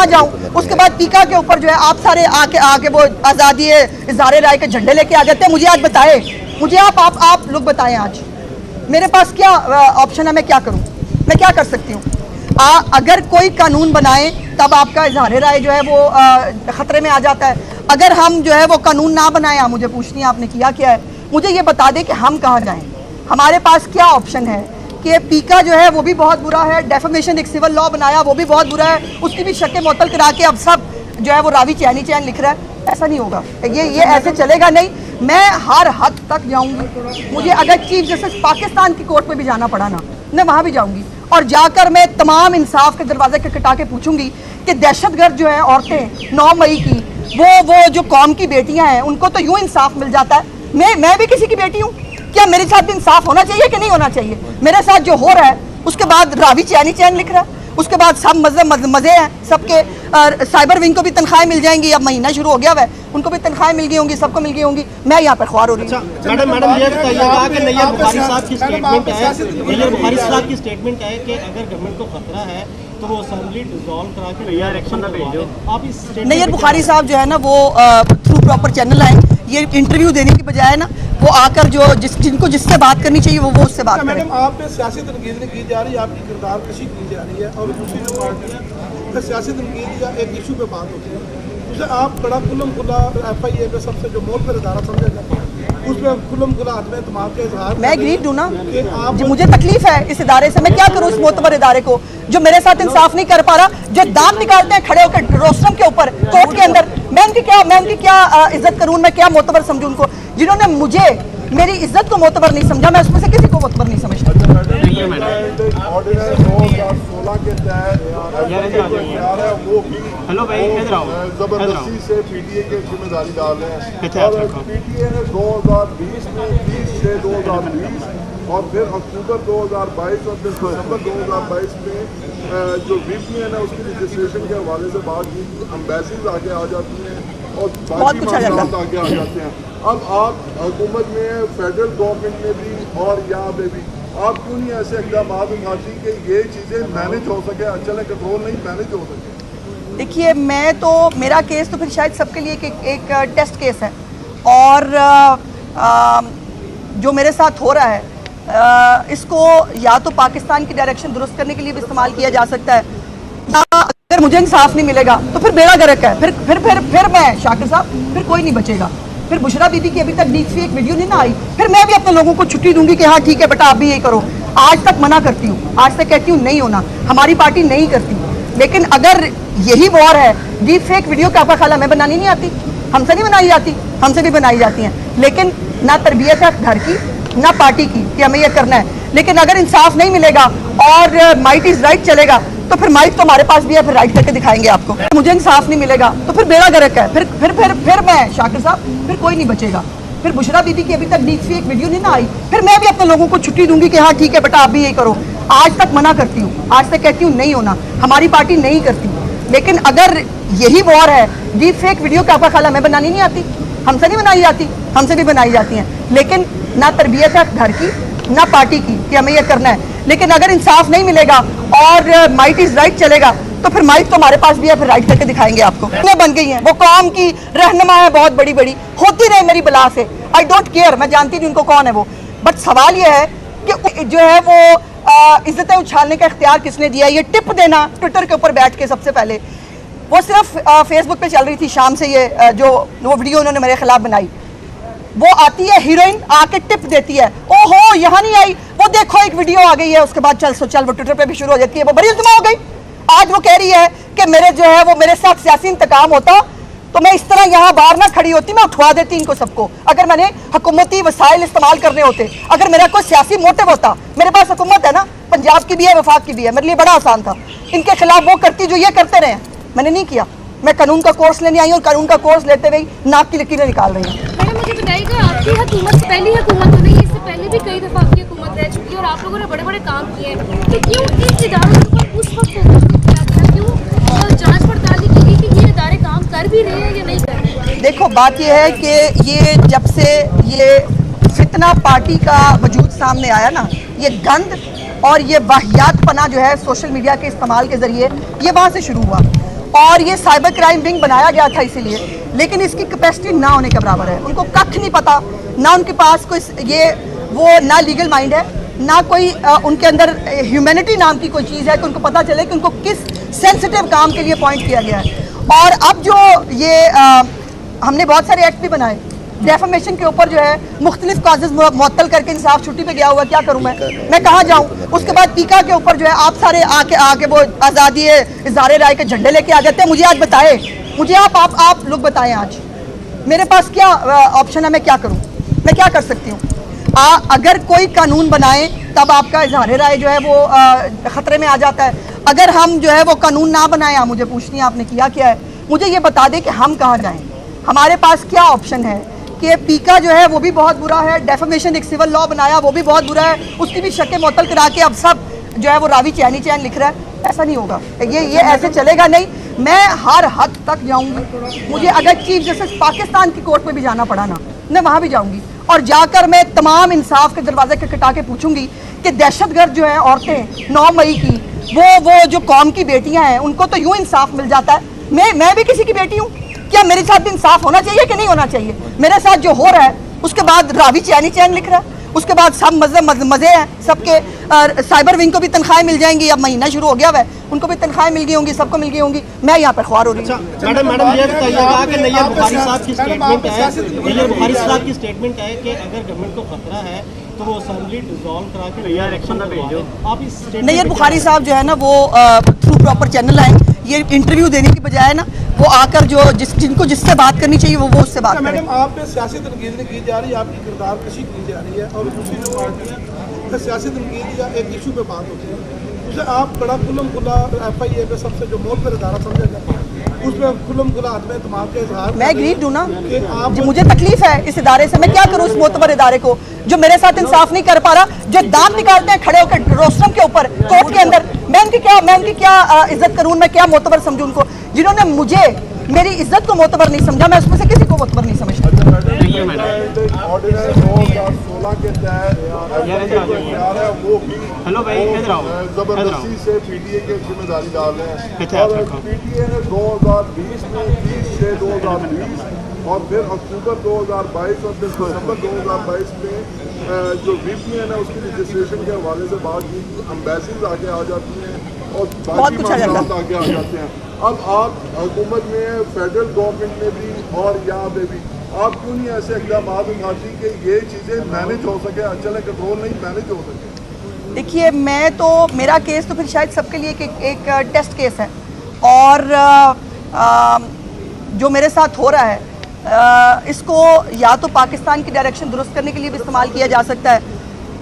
वहाँ जाऊँ, उसके बाद पीका के ऊपर जो है आप सारे आके वो आज़ादी इज़हार राय के झंडे लेके आ जाते हैं। मुझे आज बताए, मुझे आप लोग बताएं आज मेरे पास क्या ऑप्शन है, मैं क्या करूँ, मैं क्या कर सकती हूँ? अगर कोई कानून बनाए तब आपका इज़हार राय जो है वो ख़तरे में आ जाता है। अगर हम जो है वो कानून ना बनाए, मुझे पूछनी है आपने किया क्या है, मुझे ये बता दें कि हम कहाँ जाएं, हमारे पास क्या ऑप्शन है। कि पीका जो है वो भी बहुत बुरा है, डेफेमेशन एक सिविल लॉ बनाया वो भी बहुत बुरा है, उसकी भी शक मुअत्तल करा के अब सब जो है वो रावी चैन लिख रहा है। ऐसा नहीं होगा, ये ऐसे चलेगा नहीं। मैं हर हद तक जाऊंगी, मुझे अगर चीफ जस्टिस पाकिस्तान की कोर्ट में भी जाना पड़ा ना, मैं वहाँ भी जाऊंगी और जाकर मैं तमाम इंसाफ के दरवाजे खटखटा के पूछूंगी कि दहशतगर्द जो है औरतें 9 मई की वो जो कौम की बेटियां हैं उनको तो यूं इंसाफ मिल जाता है। मैं भी किसी की बेटी हूँ, क्या मेरे साथ इंसाफ होना चाहिए कि नहीं होना चाहिए? मेरे साथ जो हो रहा है उसके बाद रावी चैन लिख रहा है, उसके बाद सब मज़े हैं सबके। साइबर विंग को भी तनख्वाहें मिल जाएंगी, अब महीना शुरू हो गया है, उनको भी तनख्वाहें मिल गई होंगी, सबको मिल गई होंगी। मैं यहाँ पर ख्वार हो रही हूँ। मैडम ये बताइएगा कि नैयर बुखारी साहब की स्टेटमेंट है, नैयर बुखारी साहब की स्टेटमेंट है कि अगर गवर्नमेंट को खतरा है तो वो असेंबली डिसॉल्व करा के नया इलेक्शन भेजो। आप इस नैयर बुखारी साहब जो है ना वो थ्रू प्रॉपर चैनल आए, ये इंटरव्यू देने की बजाय ना वो आकर जो जिनको जिससे बात करनी चाहिए वो उससे बात करें। मैडम आप पे सियासी तनकीद की जा रही है, आपकी किरदार कशी की जा रही है और दूसरी जो पार्टियाँ तो सियासी तनकीद या एक इशू पे बात होती है उसे आप बड़ा खुल्लम खुला FIA पे सबसे जो मोल पर इदारा समझा जाता है उसमें खुल्लम खुला आदमी तमाम के इजहार। मैं एग्री हूँ ना, मुझे तकलीफ है इस इदारे से, मैं क्या करूँ इस मोतबर इदारे को जो मेरे साथ इंसाफ नहीं कर पा रहा, जो दांत निकालते हैं खड़े होकर रोस्टरम के ऊपर कोर्ट के अंदर। मैं उनकी क्या इज्जत करूँ, मैं क्या मोतबर समझूँ उनको, जिन्होंने मुझे मेरी इज्जत को मोतबर नहीं समझा, मैं उसमें से किसी को मोतबर नहीं समझता। हेलो भाई, जबरदस्ती से PTA की जिम्मेदारी डाल रहे हैं और PTA ने 2020 में 30/6/2020 और फिर अक्टूबर 2022 और फिर दिसंबर 2022 में जो VPN है उसकी रजिस्ट्रेशन के हवाले से बात की, एम्बेसीज आगे आ जाती हैं और बाकी मामलात आगे आ जाते हैं। अब आप हुकूमत में, फेडरल गवर्नमेंट में भी और यहाँ पे भी आप क्यों नहीं ऐसे इक़दाम उठाती कि ये चीज़ें मैनेज हो सके, चले कंट्रोल नहीं मैनेज हो सके? देखिए मैं तो, मेरा केस तो फिर शायद सबके लिए एक टेस्ट केस है और जो मेरे साथ हो रहा है इसको या तो पाकिस्तान की डायरेक्शन दुरुस्त करने के लिए भी इस्तेमाल किया जा सकता है, या अगर मुझे इंसाफ नहीं मिलेगा तो फिर बेड़ा गर्क है, फिर मैं शाकिर साहब फिर कोई नहीं बचेगा। फिर बुशरा दीदी की अभी तक डीपफेक वीडियो नहीं ना आई, फिर मैं भी अपने लोगों को छुट्टी दूंगी कि हाँ ठीक है बेटा आप भी यही करो। आज तक मना करती हूँ, आज तक कहती हूँ नहीं होना, हमारी पार्टी नहीं करती। लेकिन अगर यही वॉर है, डीपफेक वीडियो का आपका ख्याल हमें बनानी नहीं आती, हमसे नहीं बनाई जाती, हमसे भी बनाई जाती हैं, लेकिन ना तरबियत है घर की ना पार्टी की कि हमें यह करना है। लेकिन अगर इंसाफ नहीं मिलेगा और माइट इज राइट चलेगा तो फिर माइक तो हमारे पास भी है, फिर राइट करके दिखाएंगे आपको। मुझे इंसाफ नहीं मिलेगा तो फिर बेड़ा गर्क है, फिर मैं शाकिर साहब फिर कोई नहीं बचेगा। फिर बुशरा दीदी की अभी तक डीपफेक वीडियो नहीं ना आई, फिर मैं भी अपने लोगों को छुट्टी दूंगी कि हाँ ठीक है बेटा आप भी यही करो। आज तक मना करती हूँ, आज तक कहती हूँ नहीं होना, हमारी पार्टी नहीं करती। लेकिन अगर यही वॉर है, डीपफेक वीडियो का आपका ख्याल हमें बनानी नहीं आती, हमसे नहीं बनाई जाती, हमसे भी बनाई जाती हैं, लेकिन ना तरबियत है घर की ना पार्टी की कि हमें यह करना है। लेकिन अगर इंसाफ नहीं मिलेगा और माइट इज राइट चलेगा तो फिर माइक तो हमारे पास भी है, फिर राइट करके दिखाएंगे आपको। बन गई हैं वो कौम की रहनुमा है, बहुत बड़ी बड़ी होती रहे मेरी बला से, आई डोंट केयर, मैं जानती नहीं उनको कौन है वो। बट सवाल ये है कि जो है वो इज्जतें उछालने का इख्तियार किसने दिया? ये टिप देना ट्विटर के ऊपर बैठ के, सबसे पहले वो सिर्फ फेसबुक पे चल रही थी शाम से, ये जो वो वीडियो उन्होंने मेरे खिलाफ बनाई, वो आती है हीरोइन आके टिप देती है, ओहो यहाँ नहीं आई, वो देखो एक वीडियो आ गई है, उसके बाद चल वो ट्विटर पे भी शुरू हो जाती है, वो बड़ी इल्तमा हो गई। आज वो कह रही है कि मेरे जो है वो मेरे साथ सियासी इंतकाम होता तो मैं इस तरह यहाँ बाहर ना खड़ी होती, मैं उठवा देती इनको सबको। अगर मैंने हुकूमती वसाइल इस्तेमाल करने होते, अगर मेरा कोई सियासी मोटिव होता, मेरे पास हुकूमत है ना, पंजाब की भी है वफाक की भी है, मेरे लिए बड़ा आसान था। इनके खिलाफ वो करती जो ये करते रहे, मैंने नहीं किया। मैं कानून का कोर्स लेने आई और कानून का कोर्स लेते हुए नाक की लकीरें निकाल रही हूँ। मैडम मुझे बताइएगा, आपकी हुकूमत पहली हुकूमत तो नहीं, इससे पहले भी कई दफा आपकी हुकूमत रह चुकी है और आप लोगों ने बड़े बड़े काम किए हैं, तो क्यों इन इदारों पर उस वक्त फोकस नहीं किया गया? क्यों जांच पड़ताल नहीं की कि ये इदारे काम कर भी रहे हैं या नहीं कर रहे? देखो बात यह है कि ये जब से ये फितना पार्टी का वजूद सामने आया ना, ये गंद और ये वाहियात पना जो है सोशल मीडिया के इस्तेमाल के जरिए, ये वहाँ से शुरू हुआ। और ये साइबर क्राइम विंग बनाया गया था इसीलिए, लेकिन इसकी कैपेसिटी ना होने के बराबर है। उनको कख नहीं पता, ना उनके पास कोई ये वो ना लीगल माइंड है, ना कोई उनके अंदर ह्यूमैनिटी नाम की कोई चीज़ है कि उनको पता चले कि उनको किस सेंसिटिव काम के लिए अपॉइंट किया गया है। और अब जो ये हमने बहुत सारे एक्ट भी बनाए, डेफामेशन के ऊपर जो है मुख्तलिफ काजेज मुअत्तल करके इंसाफ छुट्टी पे गया हुआ, क्या करूं मैं कहाँ जाऊं। उसके बाद पीका के ऊपर जो है आप सारे आके वो आज़ादी इज़हार राय के झंडे लेके आ जाते हैं। मुझे आज बताए, मुझे आप लोग बताएं आज मेरे पास क्या ऑप्शन है, मैं क्या करूं, मैं क्या कर सकती हूँ। अगर कोई कानून बनाए तब आपका इज़हार राय जो है वो ख़तरे में आ जाता है। अगर हम जो है वो कानून ना बनाए, आप मुझे पूछनी है आपने किया क्या है, मुझे ये बता दें कि हम कहाँ जाएं, हमारे पास क्या ऑप्शन है। कि पीका जो है वो भी बहुत बुरा है, डेफामेशन एक सिविल लॉ बनाया वो भी बहुत बुरा है, उसकी भी शक्ल मुअत्तल करा के अब सब जो है वो रावी चैनी चैन लिख रहा है। ऐसा नहीं होगा, ये ऐसे चलेगा नहीं। मैं हर हद तक जाऊंगी, मुझे अगर चीफ जस्टिस पाकिस्तान की कोर्ट में भी जाना पड़ा ना, मैं वहाँ भी जाऊंगी और जाकर मैं तमाम इंसाफ के दरवाजे खटखटा के पूछूंगी कि दहशतगर्द जो है औरतें 9 मई की, वो जो कौम की बेटियां हैं उनको तो यूं इंसाफ मिल जाता है। मैं भी किसी की बेटी हूँ, क्या मेरे साथ भी इंसाफ होना चाहिए कि नहीं होना चाहिए। मेरे साथ जो हो रहा है उसके बाद रावी चैनी चैन लिख रहा है, उसके बाद सब मज़े हैं सबके। साइबर विंग को भी तनख्वाहें मिल जाएंगी, अब महीना शुरू हो गया है, उनको भी तनख्वाहें मिल गई होंगी, सबको मिल गई होंगी। मैं यहाँ पर ख्वार हो रही हूँ। मैडम ये बताइएगा कि नैयर बुखारी साहब की स्टेटमेंट है, नैयर बुखारी साहब की स्टेटमेंट है कि अगर गवर्नमेंट को खतरा है तो वो असेंबली डिसॉल्व करा के नया इलेक्शन भेजो। आप इस नैयर बुखारी साहब जो है ना वो थ्रू प्रॉपर चैनल आए, ये इंटरव्यू देने की बजाय ना वो आकर जो जिनको जिससे बात करनी चाहिए वो उससे बात करें। मैडम आप पे सियासी तनकीद की जा रही है, आपकी किरदार कशी की जा रही है और दूसरी जो पार्टियाँ फिर सियासी तनकीद या एक इशू पे बात होती है, उसे आप बड़ा खुल्लम खुला FIA पे सबसे जो मोहतर इदारा समझा जाता है उसमें खुल्लम खुला आदमी एतमाद का इजहार। मैं एग्रीड हूँ ना, मुझे तकलीफ है इस इदारे से, मैं क्या करूँ इस मोतबर इदारे को जो मेरे साथ इंसाफ नहीं कर पा रहा, जो दाम निकालते हैं खड़े होकर रोस्टम के ऊपर कोर्ट के अंदर। मैं उनकी क्या इज्जत करूँ, मैं क्या मोतबर समझूँ उनको, जिन्होंने मुझे मेरी इज्जत को मोतबर नहीं समझा, मैं उसमें से किसी को मोतबर नहीं समझता। जबरदस्ती से PTA के जिम्मेदारी डाल रहे हैं और PTA ने 2020 में 30/6/2020 और फिर अक्टूबर 2022 और फिर दिसंबर 2022 में जो VPN है उसकी रजिस्ट्रेशन के हवाले से बात की, एम्बेसीज आगे आ जाती हैं और बाकी मामलात आगे आ जाते हैं। अब आप हुकूमत में, फेडरल गवर्नमेंट में भी और यहाँ पे भी आप क्यों नहीं ऐसे इक़दाम उठाती कि ये चीज़ें मैनेज हो सके, चले कंट्रोल नहीं मैनेज हो सके। देखिए मेरा केस तो फिर शायद सबके लिए एक टेस्ट केस है और जो मेरे साथ हो रहा है इसको या तो पाकिस्तान की डायरेक्शन दुरुस्त करने के लिए भी इस्तेमाल किया जा सकता है,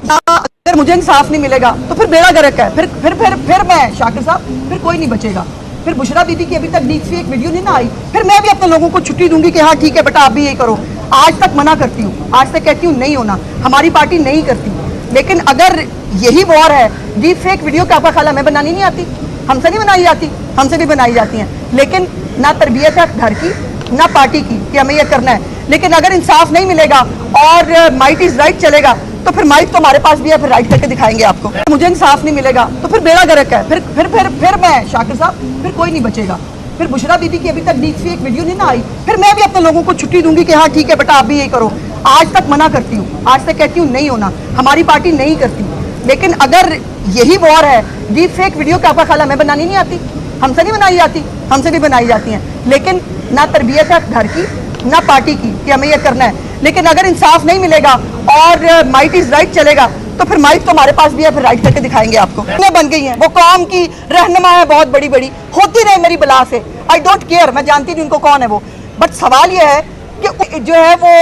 या अगर मुझे इंसाफ नहीं मिलेगा तो फिर बेड़ा गर्क है, फिर मैं शाकिर साहब फिर कोई नहीं बचेगा। फिर बुशरा बीबी की अभी तक डीपफेक वीडियो नहीं ना आई, फिर मैं भी अपने लोगों को छुट्टी दूंगी कि हाँ ठीक है बेटा आप भी ये करो। आज तक मना करती हूँ, आज तक कहती हूँ नहीं होना, हमारी पार्टी नहीं करती। लेकिन अगर यही वॉर है, डीपफेक वीडियो क्या आपका ख्याल हमें बनानी नहीं आती, हमसे नहीं बनाई जाती, हमसे भी बनाई जाती हैं, लेकिन ना तरबियत है घर की ना पार्टी की कि हमें ये करना है। लेकिन अगर इंसाफ नहीं मिलेगा और माइट इज राइट चलेगा तो फिर माइक तो हमारे पास भी है, फिर राइट करके दिखाएंगे आपको। मुझे इंसाफ नहीं मिलेगा तो फिर बेड़ा गर्क है, फिर मैं शाकिर साहब फिर कोई नहीं बचेगा। फिर बुशरा बीबी की अभी तक डीपफेक वीडियो नहीं ना आई, फिर मैं भी अपने लोगों को छुट्टी दूंगी कि हाँ ठीक है बेटा आप भी ये करो। आज तक मना करती हूँ, आज तक कहती हूँ नहीं होना, हमारी पार्टी नहीं करती। लेकिन अगर यही वॉर है, डीपफेक वीडियो क्या आपका ख्याल हमें बनानी नहीं आती, हमसे नहीं बनाई जाती, हमसे भी बनाई जाती हैं, लेकिन ना तरबियत है घर की ना पार्टी की कि हमें ये करना है। लेकिन अगर इंसाफ नहीं मिलेगा और माइट इज राइट चलेगा तो फिर माइक तो हमारे पास भी है, फिर राइट करके दिखाएंगे आपको। बन गई हैं वो कौम की रहनुमा है, बहुत बड़ी बड़ी होती रहे मेरी बला से, आई डोंट केयर, मैं जानती नहीं उनको कौन है वो। बट सवाल ये है कि जो है वो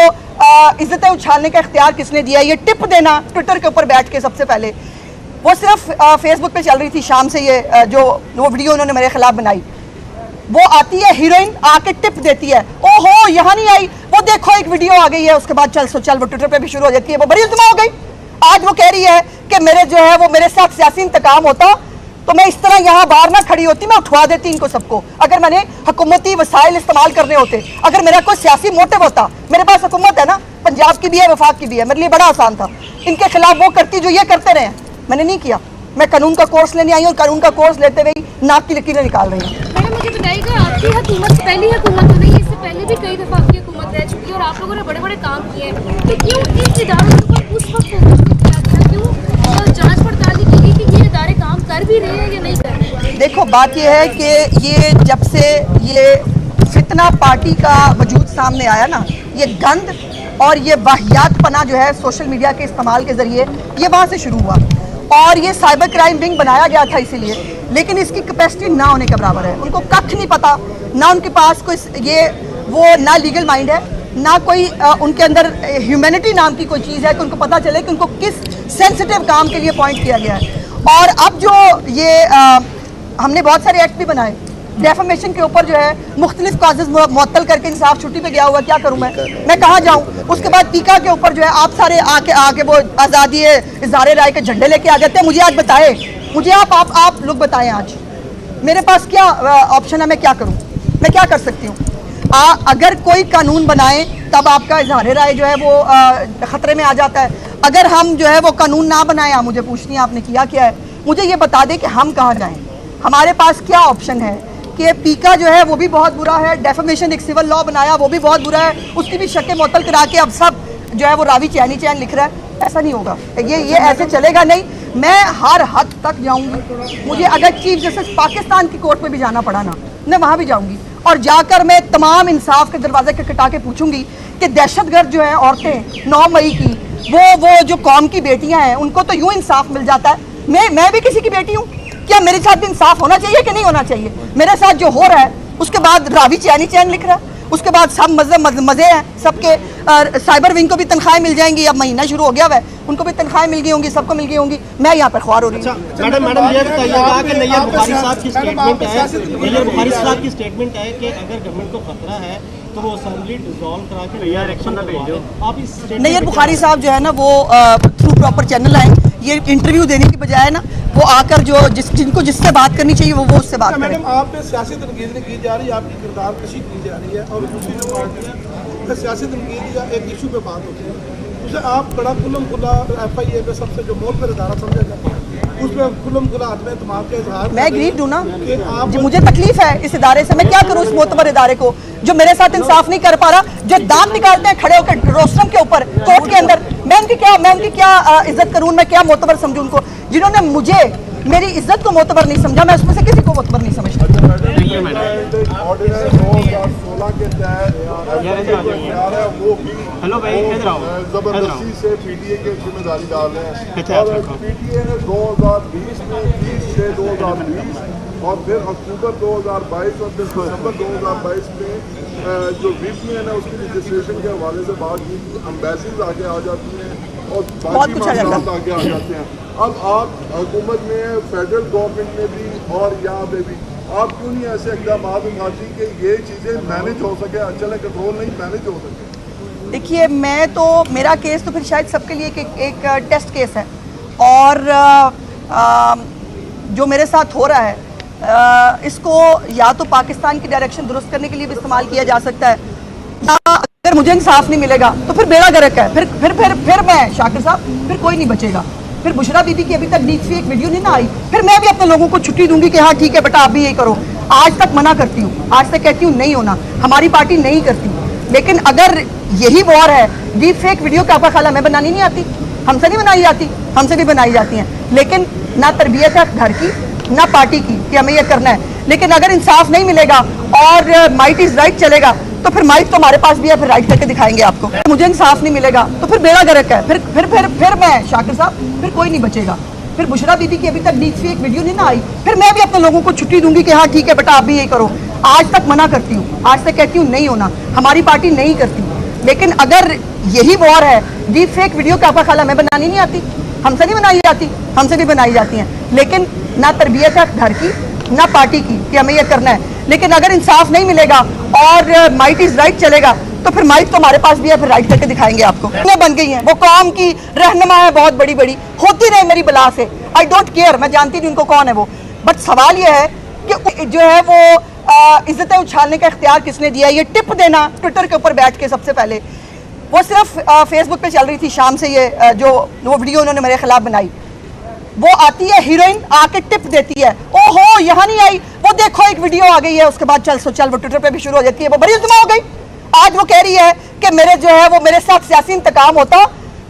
इज्जतें उछालने का इख्तियार किसने दिया, ये टिप देना ट्विटर के ऊपर बैठ के। सबसे पहले वो सिर्फ फेसबुक पे चल रही थी शाम से, ये जो वो वीडियो उन्होंने मेरे खिलाफ बनाई, वो आती है हीरोइन आके टिप देती है, ओहो यहाँ नहीं आई, वो देखो एक वीडियो आ गई है, उसके बाद चल वो ट्विटर पे भी शुरू हो जाती है, वो बड़ी इल्ज़ाम हो गई। आज वो कह रही है कि मेरे जो है वो मेरे साथ सियासी इंतकाम होता तो मैं इस तरह यहाँ बाहर ना खड़ी होती, मैं उठवा देती इनको सबको। अगर मैंने हुकूमती वसाइल इस्तेमाल करने होते, अगर मेरा कोई सियासी मोटिव होता, मेरे पास हुकूमत है ना, पंजाब की भी है वफाक की भी है, मेरे लिए बड़ा आसान था। इनके खिलाफ वो करती जो ये करते रहे, मैंने नहीं किया। मैं कानून का कोर्स लेने आई हूँ, कानून का कोर्स लेते हुए नाक की लकीरें निकाल रही हूँ। मुझे बताइएगा, आपकी हुकूमत पहली हुकूमत तो नहीं, इससे पहले भी कई दफ़ा आपकी हुकूमत रह चुकी है और आप लोगों ने बड़े बड़े काम किए हैं, तो क्यों इन इदारों के ऊपर उस वक्त फोकस नहीं किया गया? क्यों जांच पड़ताल नहीं की गई कि ये इदारे काम कर भी रहे हैं या नहीं कर रहे? देखो, बात यह है कि ये जब से ये फितना पार्टी का वजूद सामने आया ना, ये गंद और ये वाहियातपना जो है सोशल मीडिया के इस्तेमाल के ज़रिए, ये वहाँ से शुरू हुआ। और ये साइबर क्राइम विंग बनाया गया था इसीलिए, लेकिन इसकी कैपेसिटी ना होने के बराबर है। उनको कख नहीं पता, ना उनके पास कोई वो ना लीगल माइंड है, ना कोई उनके अंदर ह्यूमैनिटी नाम की कोई चीज़ है कि उनको पता चले कि उनको किस सेंसिटिव काम के लिए पॉइंट किया गया है। और अब जो ये हमने बहुत सारे एक्ट भी बनाए डेफेमेशन के ऊपर, जो है मुख्तलिफ काजेज़ मुअत्तल करके इंसाफ छुट्टी पे गया हुआ, क्या करूँ मैं कहाँ जाऊँ? उसके बाद पीका के ऊपर जो है आप सारे आके वो आज़ादी इज़हार राय के झंडे लेके आ जाते हैं। मुझे आज बताए, मुझे आप लोग बताएं, आज मेरे पास क्या ऑप्शन है, मैं क्या करूँ, मैं क्या कर सकती हूँ? अगर कोई कानून बनाए तब आपका इज़हार राय जो है वो ख़तरे में आ जाता है। अगर हम जो है वो कानून ना बनाए, आप मुझे पूछनी है आपने किया क्या है, मुझे ये बता दें कि हम कहाँ जाएँ, हमारे पास क्या ऑप्शन है। कि पीका जो है वो भी बहुत बुरा है, डेफेमेशन एक सिविल लॉ बनाया वो भी बहुत बुरा है, उसकी भी शक्ल मुअत्तल करा के अब सब जो है वो रावी चैन लिख रहा है। ऐसा नहीं होगा, ये ऐसे चलेगा नहीं। मैं हर हद तक जाऊंगी, मुझे अगर चीफ जस्टिस पाकिस्तान की कोर्ट में भी जाना पड़ा ना, मैं वहाँ भी जाऊंगी और जाकर मैं तमाम इंसाफ के दरवाजे के खटा के पूछूंगी कि दहशतगर्द जो है औरतें 9 मई की, वो जो कौम की बेटियाँ हैं, उनको तो यूँ इंसाफ मिल जाता है। मैं भी किसी की बेटी हूँ, क्या मेरे साथ भी इंसाफ होना चाहिए कि नहीं होना चाहिए? मेरे साथ जो हो रहा है, उसके बाद रावी चैन लिख रहा है, उसके बाद सब मज़े हैं सबके। साइबर विंग को भी तनख्वाहें मिल जाएंगी, अब महीना शुरू हो गया है, उनको भी तनख्वाहें मिल गई होंगी, सबको मिल गई होंगी। मैं यहाँ पर ख्वार हो रही हूँ। मैडम ये बताइएगा कि नैयर बुखारी साहब की स्टेटमेंट है, नैयर बुखारी साहब की स्टेटमेंट है कि अगर गवर्नमेंट को खतरा है तो वो असेंबली डिसॉल्व करा के नैयर इलेक्शन करवाए। आप इस नैयर बुखारी साहब जो है ना, वो थ्रू प्रॉपर चैनल आए, ये इंटरव्यू देने की बजाय ना वो आकर जो जिनको जिससे बात करनी चाहिए वो उससे बात करें। मैडम, आप पे सियासी तनकीद की जा रही है, आपकी किरदार कशी की जा रही है और दूसरी जो पार्टियाँ फिर सियासी तनकीद या एक इशू पे बात होती है, उसे आप बड़ा खुल्लम खुला FIA पे सबसे जो मोल पर इदारा समझा जाता है, उसमें खुल्लम खुला आदमी तमाम के इजहार। मैं एग्रीड हूँ ना, मुझे तकलीफ है इस इदारे से, मैं क्या करूँ इस मोतबर इदारे को जो मेरे साथ इंसाफ नहीं कर पा रहा, जो दांत निकालते हैं खड़े होकर रोस्टरम के ऊपर कोर्ट के अंदर। मैं उनकी क्या इज्जत करूँ, मैं क्या मोतबर समझूँ उनको? जिन्होंने मुझे मेरी इज्जत को मोतबर नहीं समझा, मैं उसमें से किसी को मोतबर नहीं समझता। हेलो भाई, जबरदस्ती से PTA की जिम्मेदारी डाल रहे हैं और PTA ने 2020 में 30/6/2020 और फिर अक्टूबर 2022 और फिर दिसंबर 2022 में जो VP है ना, उसकी रजिस्ट्रेशन के हवाले से बात की, एम्बेसीज आगे आ जाती हैं और बाकी मामलात आगे आ जाते हैं। अब आप हुकूमत में, फेडरल गवर्नमेंट में भी और यहाँ पे भी, आप क्यों नहीं ऐसे इक़दाम उठाती कि ये चीज़ें मैनेज हो सके? चले कंट्रोल नहीं मैनेज हो सके। देखिए, मैं तो मेरा केस तो फिर शायद सबके लिए एक टेस्ट केस है और जो मेरे साथ हो रहा है इसको या तो पाकिस्तान की डायरेक्शन दुरुस्त करने के लिए भी इस्तेमाल किया जा सकता है, या अगर मुझे इंसाफ नहीं मिलेगा तो फिर बेड़ा गर्क है, फिर मैं शाकिर साहब, फिर कोई नहीं बचेगा। फिर बुशरा बीबी की अभी तक डीपफेक वीडियो नहीं ना आई, फिर मैं भी अपने लोगों को छुट्टी दूंगी कि हाँ ठीक है बेटा आप भी यही करो। आज तक मना करती हूँ, आज तक कहती हूँ नहीं होना, हमारी पार्टी नहीं करती। लेकिन अगर यही वॉर है, डीपफेक वीडियो का आपका ख्याल हमें बनानी नहीं आती? हमसे नहीं बनाई जाती, हमसे भी बनाई जाती हैं, लेकिन ना तरबियत है घर की ना पार्टी की कि हमें ये करना है। लेकिन अगर इंसाफ नहीं मिलेगा और माइट इज राइट चलेगा तो फिर माइक तो हमारे पास भी है, फिर राइट करके दिखाएंगे आपको। मुझे इंसाफ नहीं मिलेगा तो फिर बेड़ा गर्क है, फिर मैं शाकिर साहब, फिर कोई नहीं बचेगा। फिर बुशरा बीबी की अभी तक डीपफेक वीडियो नहीं ना आई, फिर मैं भी अपने लोगों को छुट्टी दूंगी कि हाँ ठीक है बेटा आप भी यही करो। आज तक मना करती हूँ, आज तक कहती हूँ नहीं होना, हमारी पार्टी नहीं करती। लेकिन अगर यही वॉर है, डीपफेक वीडियो का आपका ख्याल हमें बनानी नहीं आती? हमसे नहीं बनाई जाती, हमसे भी बनाई जाती हैं, लेकिन ना तरबियत है घर की ना पार्टी की कि हमें ये करना है। लेकिन अगर इंसाफ नहीं मिलेगा और माइट इज राइट चलेगा तो फिर माइक तो हमारे पास भी है, फिर राइट करके दिखाएंगे आपको। मैं बन गई हैं, वो कौम की रहनुमा है, बहुत बड़ी बड़ी होती रहे मेरी बला से, आई डोंट केयर, मैं जानती नहीं उनको कौन है वो। बट सवाल ये है कि जो है वो इज्जतें उछालने का इख्तियार किसने दिया? ये टिप देना ट्विटर के ऊपर बैठ के, सबसे पहले वो सिर्फ फेसबुक पे चल रही थी शाम से, ये जो वो वीडियो उन्होंने मेरे खिलाफ बनाई, वो आती है हीरोइन आके टिप देती है, ओहो यहाँ नहीं आई, वो वो देखो एक वीडियो आ गई है, उसके बाद चल वो ट्विटर पे भी शुरू हो जाती है, वो बड़ी इल्ज़ाम हो गई। आज वो कह रही है कि मेरे जो है वो मेरे साथ सियासी इंतकाम होता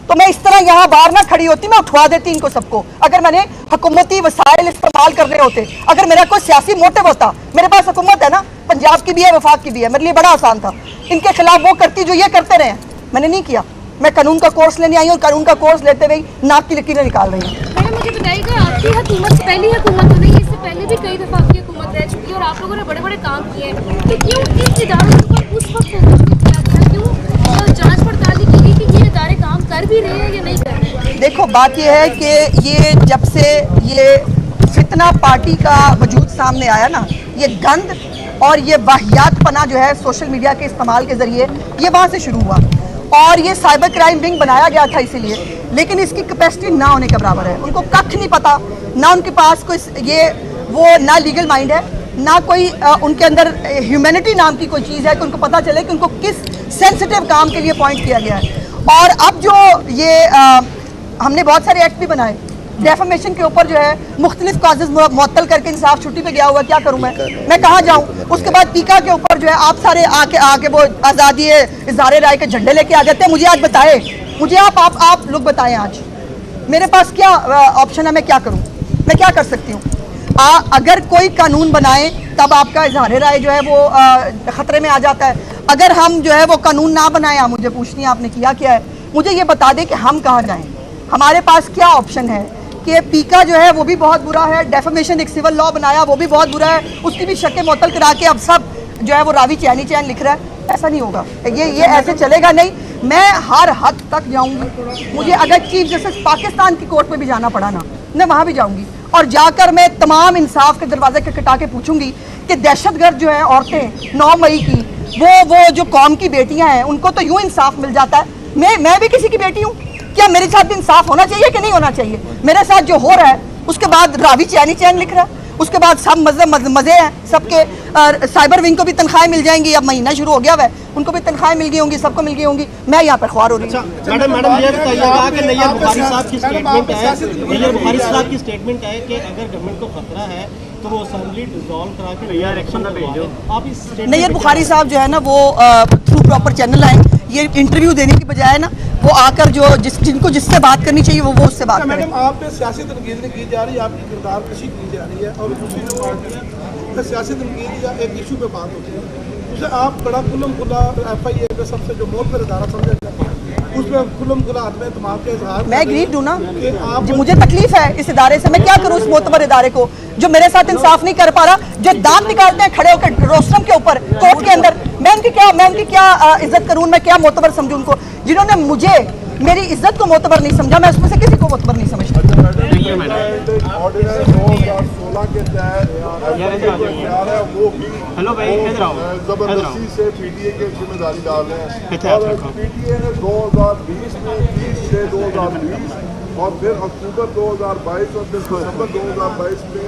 तो मैं इस तरह यहाँ बाहर ना खड़ी होती, मैं उठवा देती इनको सबको। अगर मैंने हुकूमती वसाइल इस्तेमाल कर रहे होते, अगर मेरा कोई सियासी मोटिव होता, मेरे पास हुकूमत है ना, पंजाब की भी है, वफाक की भी है, मेरे लिए बड़ा आसान था। इनके खिलाफ वो करती जो ये करते रहे, मैंने नहीं किया। मैं कानून का कोर्स लेने आई हूँ और कानून का कोर्स लेते हुए नाक की लकीरें निकाल रही हूँ। मैडम मुझे बताइएगा, आपकी हुकूमत पहली हुकूमत तो नहीं, इससे पहले भी कई दफा आपकी हुकूमत रह चुकी है और आप लोगों ने बड़े बड़े काम किए हैं, तो क्यों इन इदारों के ऊपर उस वक्त फोकस नहीं किया गया? क्यों जांच पड़ताल नहीं की गई कि ये इदारे काम कर भी रहे हैं या नहीं कर रहे? देखो बात यह है कि ये जब से ये फितना पार्टी का वजूद सामने आया ना, ये गंद और ये वाहियातपना जो है सोशल मीडिया के इस्तेमाल के जरिए, ये वहाँ से शुरू हुआ। और ये साइबर क्राइम विंग बनाया गया था इसीलिए, लेकिन इसकी कैपेसिटी ना होने के बराबर है। उनको कख नहीं पता, ना उनके पास कोई ये वो ना लीगल माइंड है, ना कोई उनके अंदर ह्यूमैनिटी नाम की कोई चीज़ है कि उनको पता चले कि उनको किस सेंसिटिव काम के लिए पॉइंट किया गया है। और अब जो ये हमने बहुत सारे एक्ट भी बनाए, डेफेमेशन के ऊपर जो है मुख्तलिफ काजेज मुअत्तल करके इंसाफ छुट्टी पे गया हुआ, क्या करूँ मैं कहाँ जाऊँ? उसके बाद पीका के ऊपर जो है आप सारे आके वो आज़ादी इज़हार राय के झंडे लेके आ जाते हैं। मुझे आज बताए, मुझे आप लोग बताएं आज मेरे पास क्या ऑप्शन है, मैं क्या करूँ, मैं क्या कर सकती हूँ? अगर कोई कानून बनाए तब आपका इज़हार राय जो है वो ख़तरे में आ जाता है। अगर हम जो है वो कानून ना बनाए, मुझे पूछनी है आपने किया क्या है, मुझे ये बता दें कि हम कहाँ जाएँ, हमारे पास क्या ऑप्शन है? कि पीका जो है वो भी बहुत बुरा है, डेफेमेशन एक सिविल लॉ बनाया वो भी बहुत बुरा है, उसकी भी शक्ल मुअत्तल करा के अब सब जो है वो रावी चैनी चैन लिख रहा है। ऐसा नहीं होगा, ये ऐसे चलेगा नहीं। मैं हर हद तक जाऊंगी, मुझे अगर चीफ जस्टिस पाकिस्तान की कोर्ट में भी जाना पड़ा ना, मैं वहाँ भी जाऊंगी और जाकर मैं तमाम इंसाफ के दरवाजे खटखटा के पूछूंगी कि दहशतगर्द जो है औरतें 9 मई की, वो जो कौम की बेटियाँ हैं, उनको तो यूँ इंसाफ मिल जाता है। मैं भी किसी की बेटी हूँ, क्या मेरे साथ इंसाफ होना चाहिए कि नहीं होना चाहिए? मेरे साथ जो हो रहा है उसके बाद रावी चैनी चैन लिख रहा है, उसके बाद सब मज़े हैं सबके। साइबर विंग को भी तनख्वाहें मिल जाएंगी, अब महीना शुरू हो गया है, उनको भी तनख्वाहें मिल गई होंगी, सबको मिल गई होंगी। मैं यहाँ पर ख्वार हो रही हूँ। मैडम ये बताइएगा कि नैयर बुखारी साहब की स्टेटमेंट है, नैयर बुखारी साहब की स्टेटमेंट है कि अगर गवर्नमेंट को खतरा है तो वो असेंबली डिसॉल्व करा के नैयर इलेक्शन भेजो। आप इस नैयर बुखारी साहब जो है ना वो थ्रू प्रॉपर चैनल आए, ये इंटरव्यू देने की बजाय ना वो आकर जो जिनको जिससे बात करनी चाहिए वो उससे बात करें। मैडम आप पे सियासी तनकीद की जा रही है, आपकी किरदार कशी की जा रही है और दूसरी जो पार्टी है सियासी तनकीद या एक इशू पे बात होती है, उसे आप बड़ा खुल्लम खुला FIA पे सबसे जो मोहतर इदारा समझा जाता है उसमें खुल्लम खुला आदमी दिमाग के इजहार। मैं एग्रीड हूँ ना जी, मुझे तकलीफ है इस इदारे से, मैं क्या करूँ इस मोतबर इदारे को जो मेरे साथ इंसाफ नहीं कर पा रहा, जो दांत निकालते हैं खड़े होकर रोस्टरम के ऊपर कोर्ट के अंदर। मैं उनकी क्या इज्जत करूँ, मैं क्या मोतबर समझूँ उनको, जिन्होंने मुझे मेरी इज्जत को मोतबर नहीं समझा, मैं उसमें से किसी को मोतबर नहीं समझता। ऑर्डिनेंस 2016 के तहत वो भी जबरदस्ती से PTA की जिम्मेदारी डाल रहे हैं और PTA ने 2020 में 30/6/2020 और फिर अक्टूबर 2022 और फिर दिसंबर 2022 में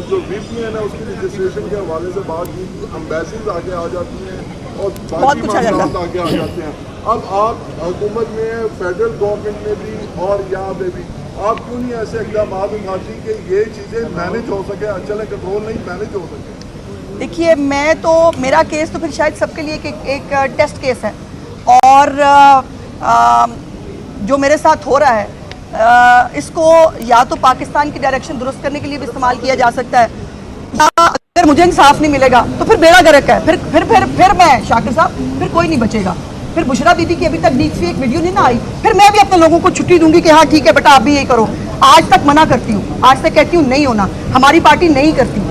जो VPN है उसकी रजिस्ट्रेशन के हवाले से बात की, एम्बेसीज आगे आ जाती हैं और बाकी मामलात आगे आ जाते हैं। अब आप हुकूमत में, फेडरल गवर्नमेंट में भी और यहाँ पे भी आप क्यों नहीं ऐसे इक़दाम उठाती कि ये चीज़ें मैनेज हो सके, चले कंट्रोल नहीं मैनेज हो सके? देखिए मैं तो, मेरा केस तो फिर शायद सबके लिए एक टेस्ट केस है और जो मेरे साथ हो रहा है इसको या तो पाकिस्तान की डायरेक्शन दुरुस्त करने के लिए भी इस्तेमाल किया जा सकता है, या अगर मुझे इंसाफ नहीं मिलेगा तो फिर बेड़ा गर्क है, फिर मैं शाकिर साहब, फिर कोई नहीं बचेगा। फिर बुशरा दीदी की अभी तक डीपफेक वीडियो नहीं ना आई, फिर मैं भी अपने लोगों को छुट्टी दूंगी कि हाँ ठीक है बेटा आप भी यही करो। आज तक मना करती हूँ, आज तक कहती हूँ नहीं होना, हमारी पार्टी नहीं करती।